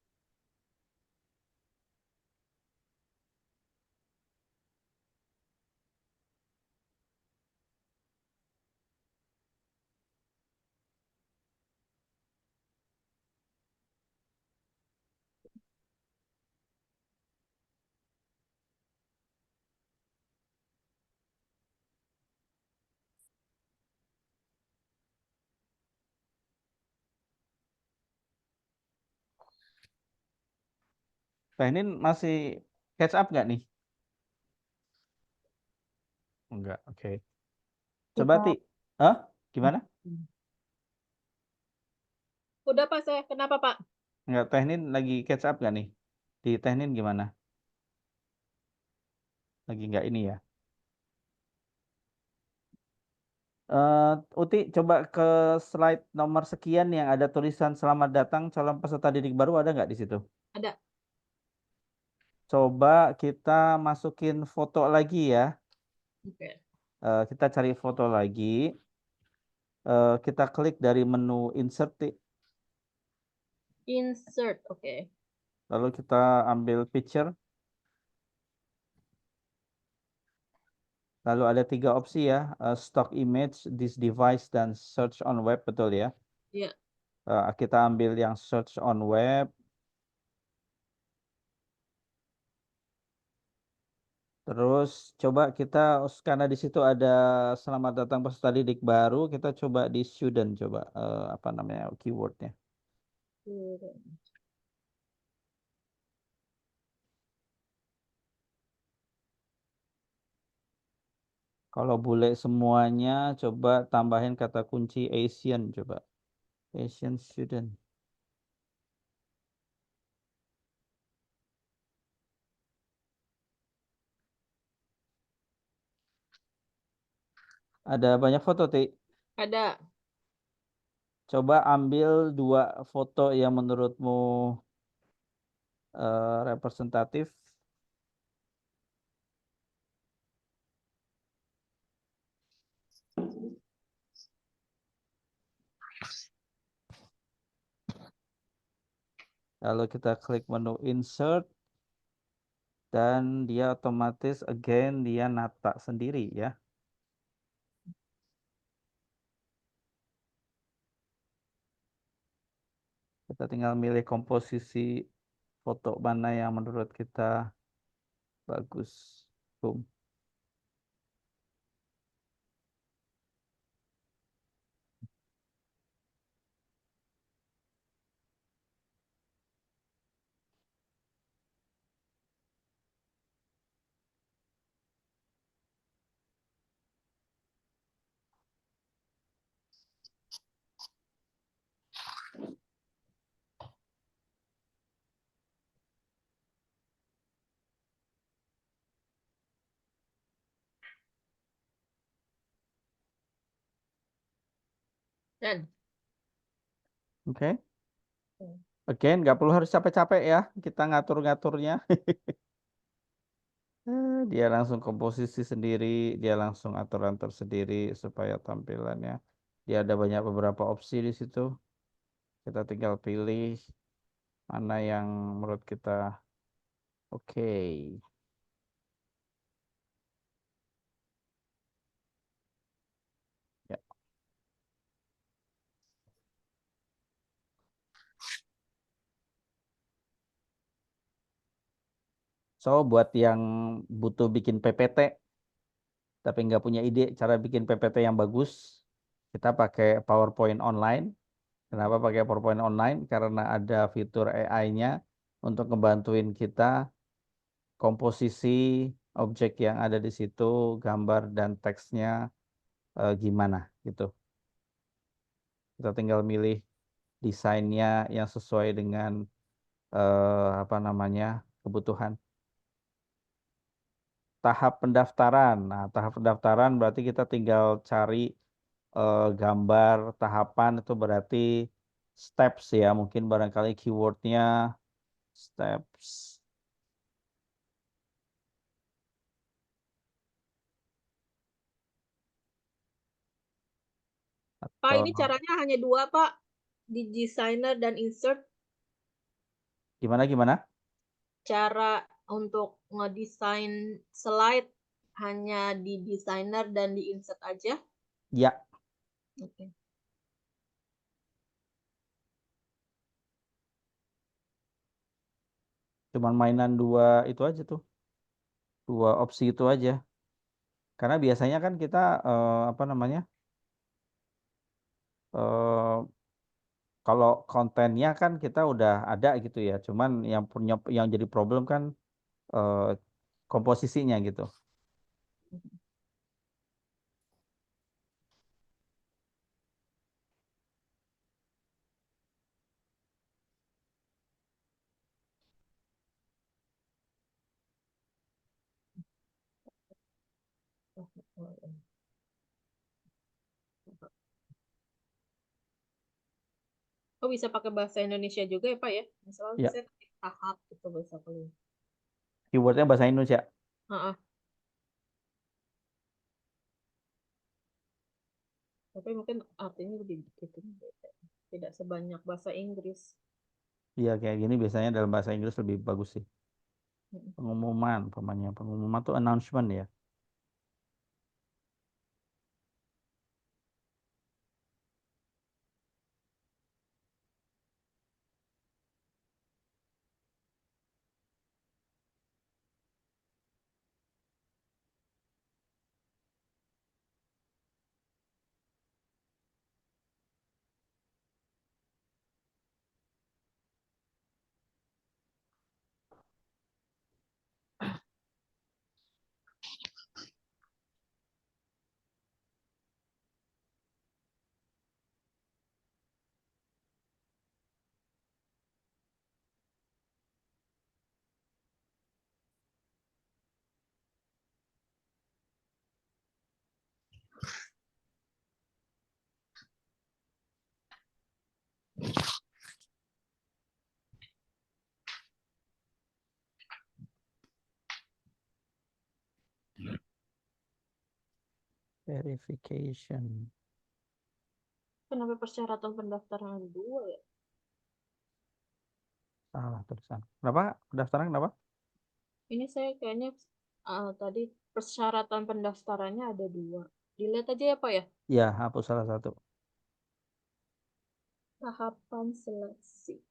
Teknin masih catch up nggak nih? Enggak, oke. Coba Kita Hah? Gimana? Udah Pak saya. Kenapa Pak? Enggak, Teknin lagi catch up nggak nih? Di Teknin gimana? Lagi nggak ini ya? Uti, coba ke slide nomor sekian yang ada tulisan selamat datang calon peserta didik baru, ada nggak di situ? Ada. Coba kita masukin foto lagi ya. Oke. Kita cari foto lagi. Kita klik dari menu insert, Insert. Oke. lalu kita ambil picture. Lalu ada 3 opsi ya, stock image, this device, dan search on web, betul ya? Iya. Kita ambil yang search on web. Terus coba kita, karena di situ ada selamat datang peserta didik baru, kita coba di student, coba apa namanya keywordnya. Kalau bule semuanya, coba tambahin kata kunci Asian, coba. Asian student. Ada banyak foto, Ti. Ada. Coba ambil 2 foto yang menurutmu representatif. Lalu kita klik menu insert. Dan dia otomatis again dia nata sendiri ya. Kita tinggal milih komposisi foto mana yang menurut kita bagus. Boom. Dan Oke. Hmm. Again, nggak perlu harus capek-capek ya kita ngatur-ngaturnya. Dia langsung komposisi sendiri, dia langsung atur-atur sendiri supaya tampilannya. Dia ada banyak beberapa opsi di situ. Kita tinggal pilih mana yang menurut kita oke. Ya. So, buat yang butuh bikin PPT, tapi nggak punya ide cara bikin PPT yang bagus, kita pakai PowerPoint online. Kenapa pakai PowerPoint online? Karena ada fitur AI-nya untuk ngebantuin kita komposisi objek yang ada di situ, gambar dan teksnya gimana gitu. Kita tinggal milih desainnya yang sesuai dengan apa namanya kebutuhan. Tahap pendaftaran. Nah, tahap pendaftaran berarti kita tinggal cari gambar tahapan itu berarti steps ya, mungkin barangkali keywordnya steps Pak, atau ini caranya hanya dua, Pak. Di designer dan insert. gimana gimana? Cara untuk ngedesain slide hanya di designer dan di insert aja. Ya, Oke. cuman mainan dua itu aja tuh, dua opsi itu aja. Karena biasanya kan kita apa namanya? eh, Kalau kontennya kan kita udah ada gitu ya. Cuman yang punya yang jadi problem kan eh, komposisinya gitu. Oh, bisa pakai bahasa Indonesia juga ya, Pak ya? Misalnya Ya, saya ketik tahap gitu bahasa kuliah. keywordnya bahasa Indonesia. Heeh. Tapi mungkin artinya lebih gitu beda. Tidak sebanyak bahasa Inggris. Iya kayak gini biasanya dalam bahasa Inggris lebih bagus sih. Mm. Pengumuman, pemanya pengumuman tuh announcement ya. Verification. Kenapa persyaratan pendaftaran ada dua ya? Salah tulisan. Kenapa? Pendaftaran kenapa? Ini saya kayaknya tadi persyaratan pendaftarannya ada dua. Dilihat aja ya, Pak ya. Ya, hapus salah satu. Tahapan seleksi.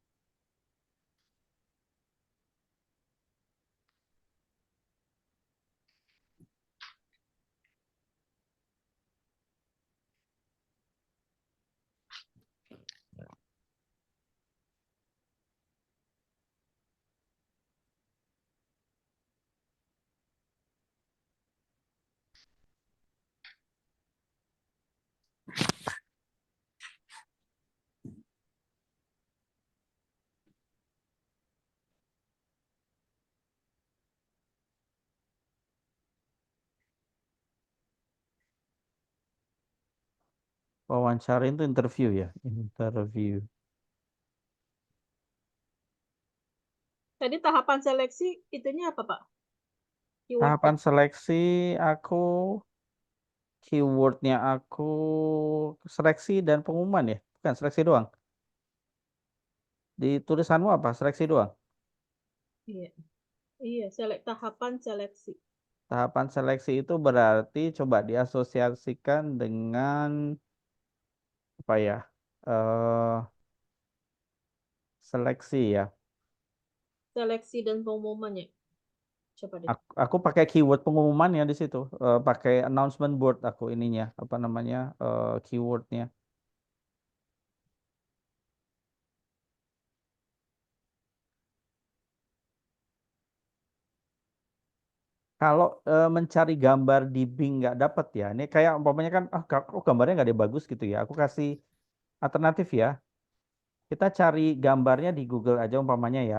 Wawancarin itu interview ya, interview. Tadi tahapan seleksi itunya apa, Pak? Keyword Tahapan seleksi aku, keywordnya aku seleksi dan pengumuman ya, bukan seleksi doang. Di tulisanmu apa? Seleksi doang. Iya. Iya, tahapan seleksi. Tahapan seleksi itu berarti coba diasosiasikan dengan apa ya? eh Seleksi ya. Seleksi dan pengumumannya. Coba deh. Aku pakai keyword pengumuman ya di situ. Pakai announcement board aku ininya, apa namanya? Keywordnya. Kalau mencari gambar di Bing nggak dapat ya, ini kayak umpamanya kan, kok gambarnya nggak ada yang bagus gitu ya. Aku kasih alternatif ya. Kita cari gambarnya di Google aja umpamanya ya.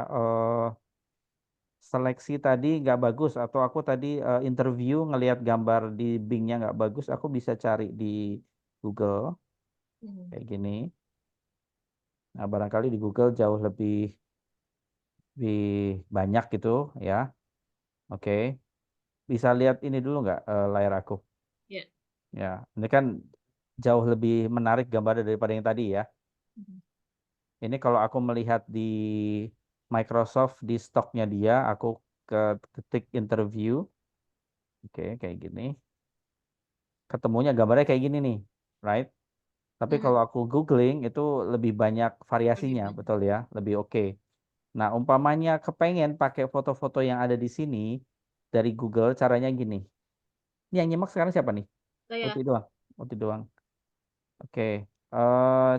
Seleksi tadi nggak bagus atau aku tadi interview ngelihat gambar di Bing-nya nggak bagus, aku bisa cari di Google Hmm. kayak gini. Nah, barangkali di Google jauh lebih banyak gitu ya. Oke, bisa lihat ini dulu nggak layar aku? Ya. Ya, ini kan jauh lebih menarik gambarnya daripada yang tadi ya. Mhm. Ini kalau aku melihat di Microsoft di stoknya dia, aku ketik interview, oke kayak gini. Ketemunya gambarnya kayak gini nih, right? Tapi Mhm. kalau aku googling itu lebih banyak Lebih variasinya, banyak. betul ya, lebih oke. Nah, umpamanya kepengen pakai foto-foto yang ada di sini dari Google, caranya gini. Ini yang nyimak sekarang siapa nih? Saya. Uti doang. Uti doang. Oke.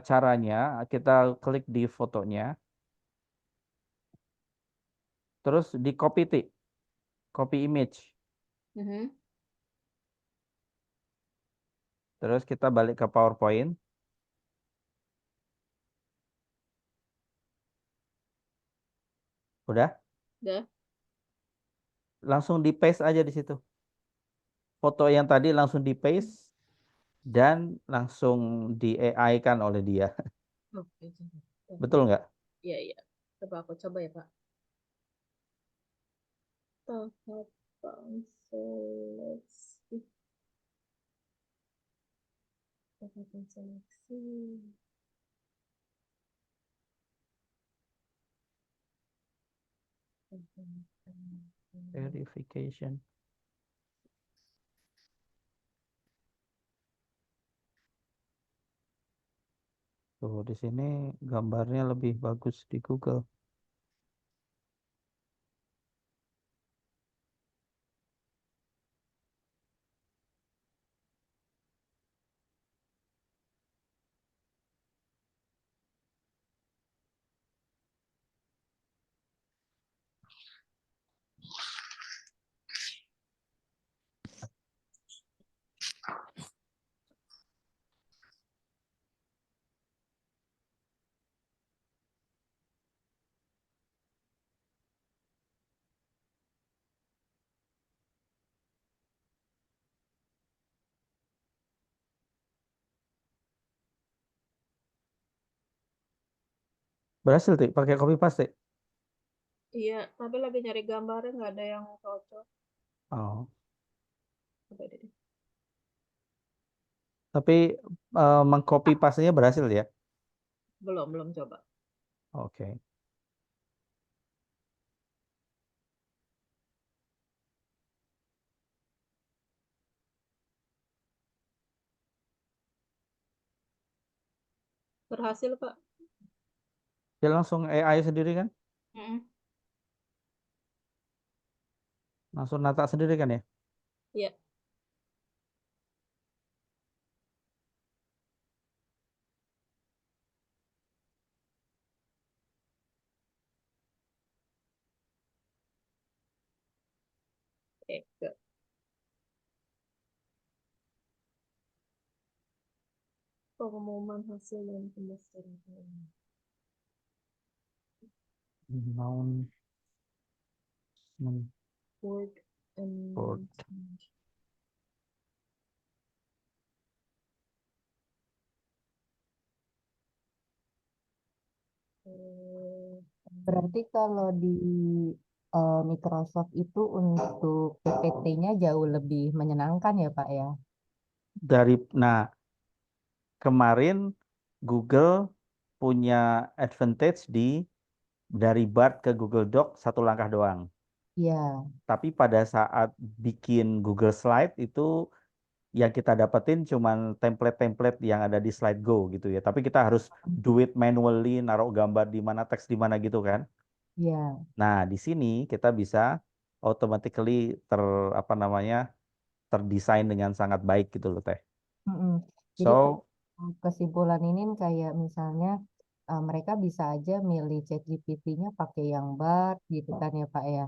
Caranya kita klik di fotonya, terus di copy copy image. Mhm. Terus kita balik ke PowerPoint. Udah, Udah. langsung di paste aja di situ. Foto yang tadi langsung di paste dan langsung di AI kan oleh dia. Oke, coba. Betul nggak? Iya, iya. Coba aku coba ya, Pak. Tahapan seleksi. Tahapan seleksi. Verification. Tuh, di sini gambarnya lebih bagus di Google. Berhasil tuh pakai copy paste. Iya, tapi lagi nyari gambarnya nggak ada yang cocok. Oh, Coba deh. tapi mengcopy pastenya berhasil ya. Belum coba. Oke. Berhasil, Pak. Dia langsung AI sendiri kan? Mm-mm. Langsung nata sendiri kan ya? Iya. Oke. Pengumuman hasil dan pendaftaran. Announcement Board board. and. Berarti kalau di Microsoft itu untuk PPT-nya jauh lebih menyenangkan ya Pak ya? Nah, kemarin Google punya advantage dari Bard ke Google Doc satu langkah doang. Iya. Tapi pada saat bikin Google Slide itu yang kita dapetin cuman template-template yang ada di Slide Go gitu ya. Tapi kita harus do it manually, naruh gambar di mana, teks di mana gitu kan. Iya. Nah, di sini kita bisa automatically apa namanya, terdesain dengan sangat baik gitu loh, Teh. Mm-mm. Jadi So, kesimpulan ini kayak misalnya mereka bisa aja milih ChatGPT-nya pakai yang BART gitu kan ya Pak ya.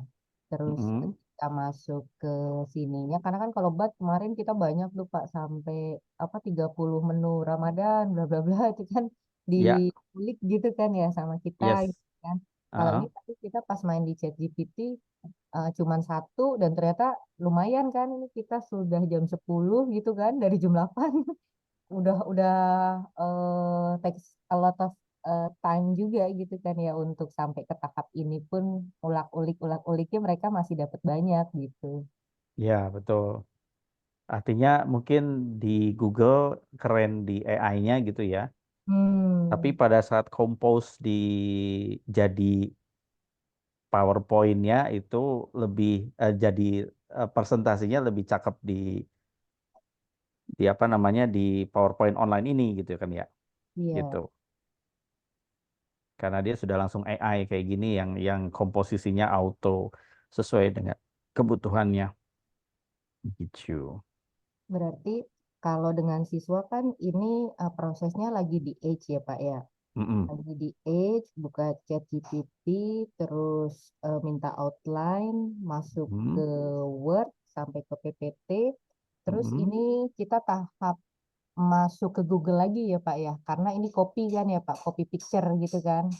Terus mm-mm. ketika masuk ke sininya, karena kan kalau BART kemarin kita banyak tuh Pak sampai apa 30 menu Ramadan bla bla bla itu kan Ya, dikulik gitu kan ya sama kita yes. gitu kan. Kalau ini Uh-uh. tapi kita pas main di ChatGPT cuman satu dan ternyata lumayan kan ini kita sudah jam 10 gitu kan dari jam 8 udah takes a lot of time juga gitu kan ya untuk sampai ke tahap ini pun ulak-uliknya mereka masih dapat banyak gitu. Ya, betul. Artinya mungkin di Google keren di AI-nya gitu ya. Tapi Hmm, pada saat compose jadi PowerPoint-nya itu lebih jadi presentasinya lebih cakep di apa namanya di PowerPoint online ini gitu kan ya. Gitu. iya, Karena dia sudah langsung AI kayak gini yang komposisinya auto sesuai dengan kebutuhannya. Gitu. berarti kalau dengan siswa kan ini prosesnya lagi di Age ya Pak ya. Mm-mm. Lagi di Age, buka chat GPT, terus minta outline, masuk ke Mm-mm. Word sampai ke PPT. Terus Mm-mm. ini kita tahap masuk ke Google lagi ya Pak ya, karena ini copy kan ya Pak, copy picture gitu kan.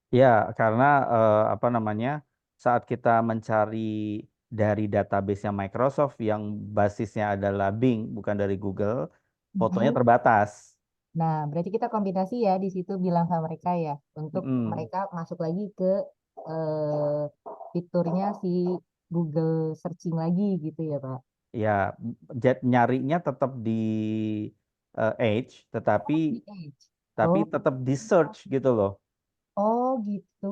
Ya, karena apa namanya, saat kita mencari dari database-nya Microsoft yang basisnya adalah Bing, bukan dari Google, fotonya Mhm. terbatas. Nah, berarti kita kombinasi ya di situ bilang sama mereka ya, untuk Mm-mm. mereka masuk lagi ke eh, fiturnya si Google searching lagi gitu ya Pak. Ya, nyarinya tetap di Edge, tetapi Oh, di Edge. tapi Oh, tetap di search gitu loh. oh gitu.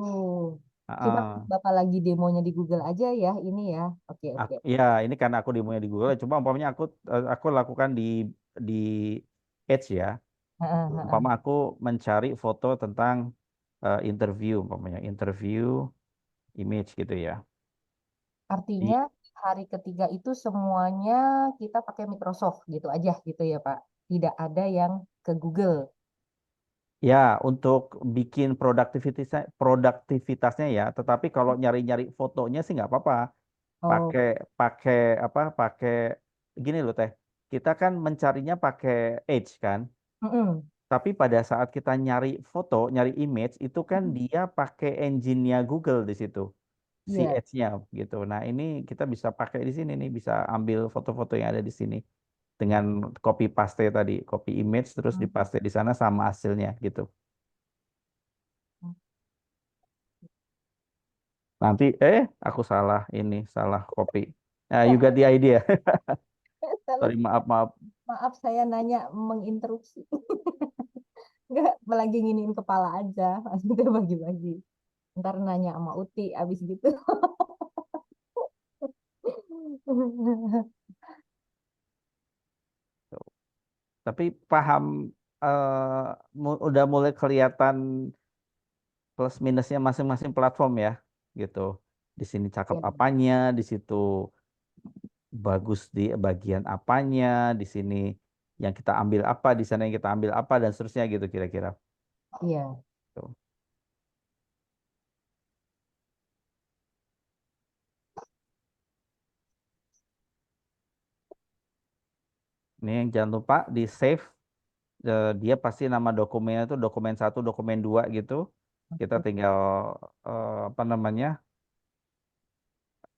Coba Heeh. Bapak lagi demonya di Google aja ya, ini ya. Oke, oke. Ya, ini karena aku demonya di Google. Coba umpamanya aku lakukan di Edge ya. Heeh, heeh. Umpama aku mencari foto tentang interview, umpamanya interview image gitu ya. Di, Artinya hari ketiga itu semuanya kita pakai Microsoft gitu aja gitu ya Pak. Tidak ada yang ke Google. ya, untuk bikin produktivitasnya ya. Tetapi kalau nyari-nyari fotonya sih nggak apa-apa. Oh, Pakai pakai apa? Pakai gini loh Teh. Kita kan mencarinya pakai Edge kan. mm-mm. Tapi pada saat kita nyari foto, nyari image, itu kan dia pakai engine-nya Google di situ, si Iya. Edge-nya gitu. Nah, ini kita bisa pakai di sini nih, bisa ambil foto-foto yang ada di sini dengan copy paste tadi, copy image terus dipaste di sana sama hasilnya gitu. Nanti, aku salah ini, salah copy. Nah, you got the idea. Salah. Sorry, maaf, maaf. Maaf saya nanya menginterupsi. Enggak, lagi nginiin kepala aja. Maksudnya bagi-bagi. Ntar nanya sama Uti abis gitu. Tapi paham, udah mulai kelihatan plus minusnya masing-masing platform ya gitu. Di sini cakep Ya, apanya, di situ bagus di bagian apanya, di sini yang kita ambil apa, di sana yang kita ambil apa dan seterusnya gitu kira-kira. iya. Tuh. Ini yang jangan lupa di save, dia pasti nama dokumennya itu dokumen satu, dokumen dua gitu. Kita tinggal apa namanya,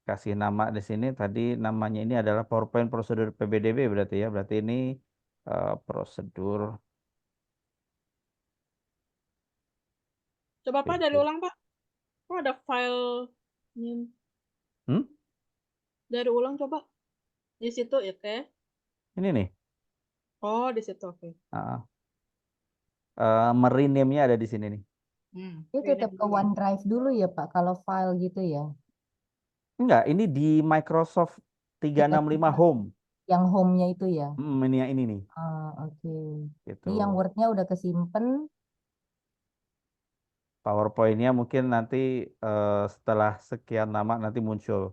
kasih nama di sini. Tadi namanya ini adalah PowerPoint prosedur PBDB berarti ya. Berarti ini prosedur. Coba Pak dari Gitu. ulang Pak. Kok ada file Hmm? dari ulang coba. Di situ ya Teh. Ini nih. Oh, di situ oke. Ah, Merename-nya ada di sini nih. Ini tetap ke OneDrive dulu ya Pak, kalau file gitu ya. Enggak, ini di Microsoft 365 Home. Yang home-nya itu ya. Ini yang ini nih. Oke. Gitu. Ini yang Word-nya udah kesimpen. PowerPoint-nya mungkin nanti setelah sekian lama nanti muncul.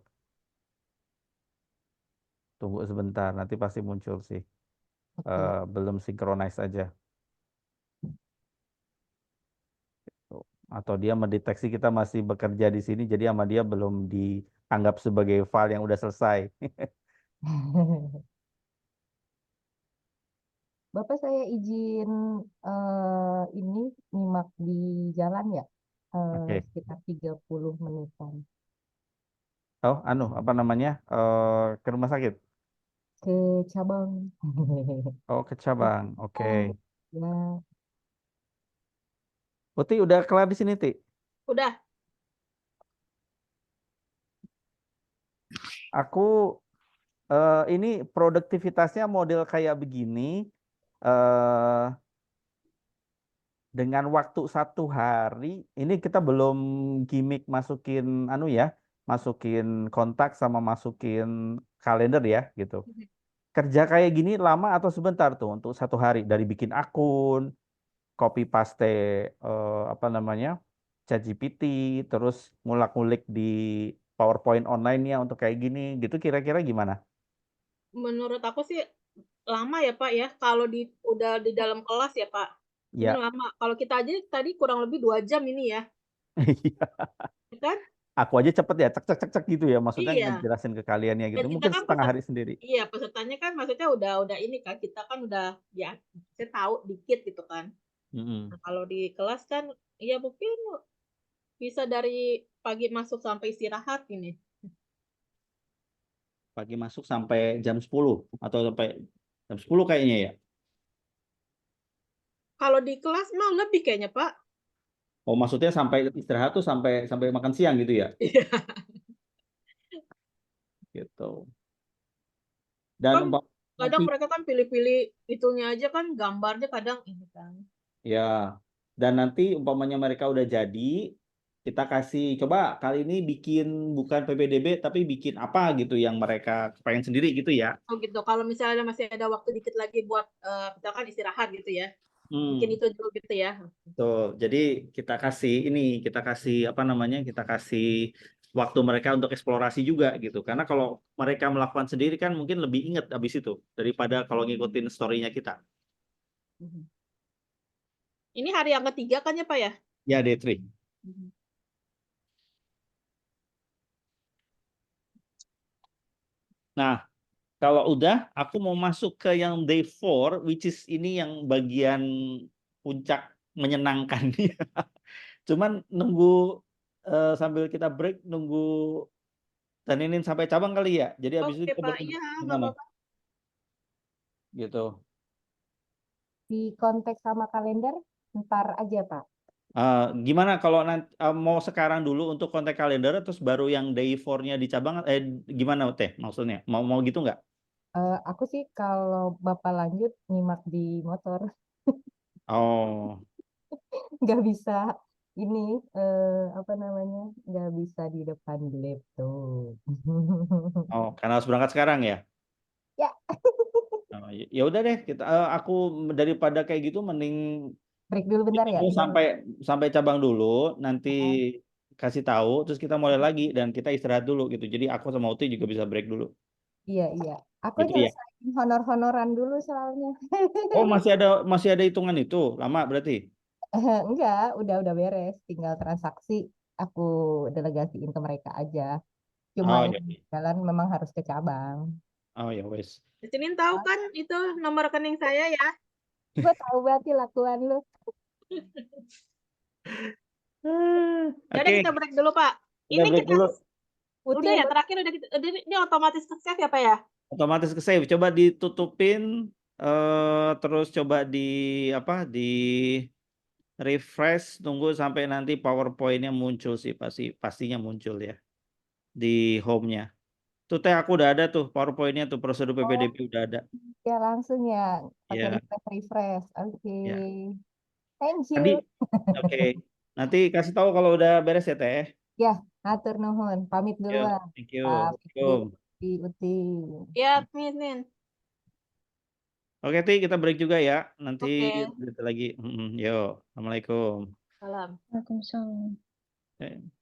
Tunggu sebentar, nanti pasti muncul sih. Oke. Belum synchronize aja. Tuh. Atau dia mendeteksi kita masih bekerja di sini, jadi sama dia belum dianggap sebagai file yang udah selesai. Bapak saya izin ini nyimak di jalan ya. Oke. Sekitar 30 menitan. Oh, apa namanya? Ke rumah sakit? Ke cabang. Oh, ke cabang. Oke. Ya, Uti udah kelar di sini, Ti? Udah. Aku ini produktivitasnya model kayak begini. Dengan waktu 1 hari, ini kita belum gimmick masukin masukin kontak sama masukin kalender ya, gitu. Kerja kayak gini lama atau sebentar tuh untuk 1 hari dari bikin akun, copy paste ChatGPT, terus ngulak-ngulik di PowerPoint online-nya untuk kayak gini, gitu kira-kira gimana? Menurut aku sih lama ya Pak ya. Kalau udah di dalam kelas ya Pak. Ini Ya, lama. Kalau kita aja tadi kurang lebih 2 jam ini ya. Ya kan? aku aja cepet ya, cek cek cek cek gitu ya, maksudnya Iya. ngejelasin ke kaliannya Dan gitu, kita mungkin kan setengah hari sendiri. iya pesertanya kan maksudnya udah ini kan kita kan udah ya saya tahu dikit gitu kan. Mm-mm. Nah, kalau di kelas kan ya mungkin bisa dari pagi masuk sampai istirahat ini. Pagi masuk sampai jam 10 atau sampai jam 10 kayaknya ya. Kalau di kelas mah lebih kayaknya Pak. Oh, maksudnya sampai istirahat tuh sampai sampai makan siang gitu ya? Iya. Gitu. Dan Kan kadang nanti mereka kan pilih-pilih itunya aja kan gambarnya kadang ini kan. ya, dan nanti umpamanya mereka udah jadi, kita kasih coba kali ini bikin bukan PPDB tapi bikin apa gitu yang mereka pengen sendiri gitu ya. Oh gitu. Kalau misalnya masih ada waktu dikit lagi buat misalkan istirahat gitu ya. Bikin Hmm. itu dulu gitu ya. Tuh, jadi kita kasih apa namanya, kita kasih waktu mereka untuk eksplorasi juga gitu. Karena kalau mereka melakukan sendiri kan mungkin lebih inget habis itu daripada kalau ngikutin story-nya kita. Ini hari yang ketiga kan ya Pak ya? Ya, D3. Nah, kalau udah, aku mau masuk ke yang day 4, which is ini yang bagian puncak menyenangkan. Cuman nunggu sambil kita break, nunggu Taninin sampai cabang kali ya. Jadi habis itu Oke kita Pak, baru iya nggak gimana? apa-apa. Gitu. di konteks sama kalender, ntar aja Pak. Gimana kalau nanti mau sekarang dulu untuk kontak kalender, terus baru yang day 4-nya di cabang, gimana Teh maksudnya? Mau gitu nggak? Aku sih kalau Bapak lanjut nyimak di motor, Oh, nggak bisa ini apa namanya, nggak bisa di depan laptop. karena harus berangkat sekarang ya? Ya, Ya udah deh, aku daripada kayak gitu mending break dulu bentar ya. aku sampai cabang dulu, nanti Ah, kasih tahu, terus kita mulai lagi dan kita istirahat dulu gitu. Jadi aku sama Uti juga bisa break dulu. iya, iya. Aku Gitu ya. nyelesain honor-honoran dulu soalnya. Oh, masih ada hitungan itu. Lama berarti. Enggak, udah beres. Tinggal transaksi, aku delegasiin ke mereka aja. Cuma Oh ini ya. jalan memang harus ke cabang. Oh ya wes. Senin tahu kan itu nomor rekening saya ya. Gue tahu berarti lakuan lu. Jadi Oke, kita break dulu Pak. kita Ini break kita dulu. udah ya terakhir udah ini otomatis ke save ya Pak ya? Otomatis ke save. Coba ditutupin terus coba di apa refresh, tunggu sampai nanti PowerPoint-nya muncul sih, pastinya muncul ya di home-nya. Tuh Teh, aku udah ada tuh PowerPoint-nya tuh, prosedur Oh, PPDB udah ada. ya langsung ya pakai Ya, refresh. Oke. ya. Thank Tadi, you. oke. Nanti kasih tahu kalau udah beres ya Teh. Ya, atur nuhun. Pamit Yo, duluan. thank you. Pak Fikri, Assalamualaikum. Uti. Ya, Minin. Oke, Ti, kita break juga ya. Nanti Oke, lanjut lagi. Yo, Assalamualaikum. salam. Waalaikumsalam. Eh.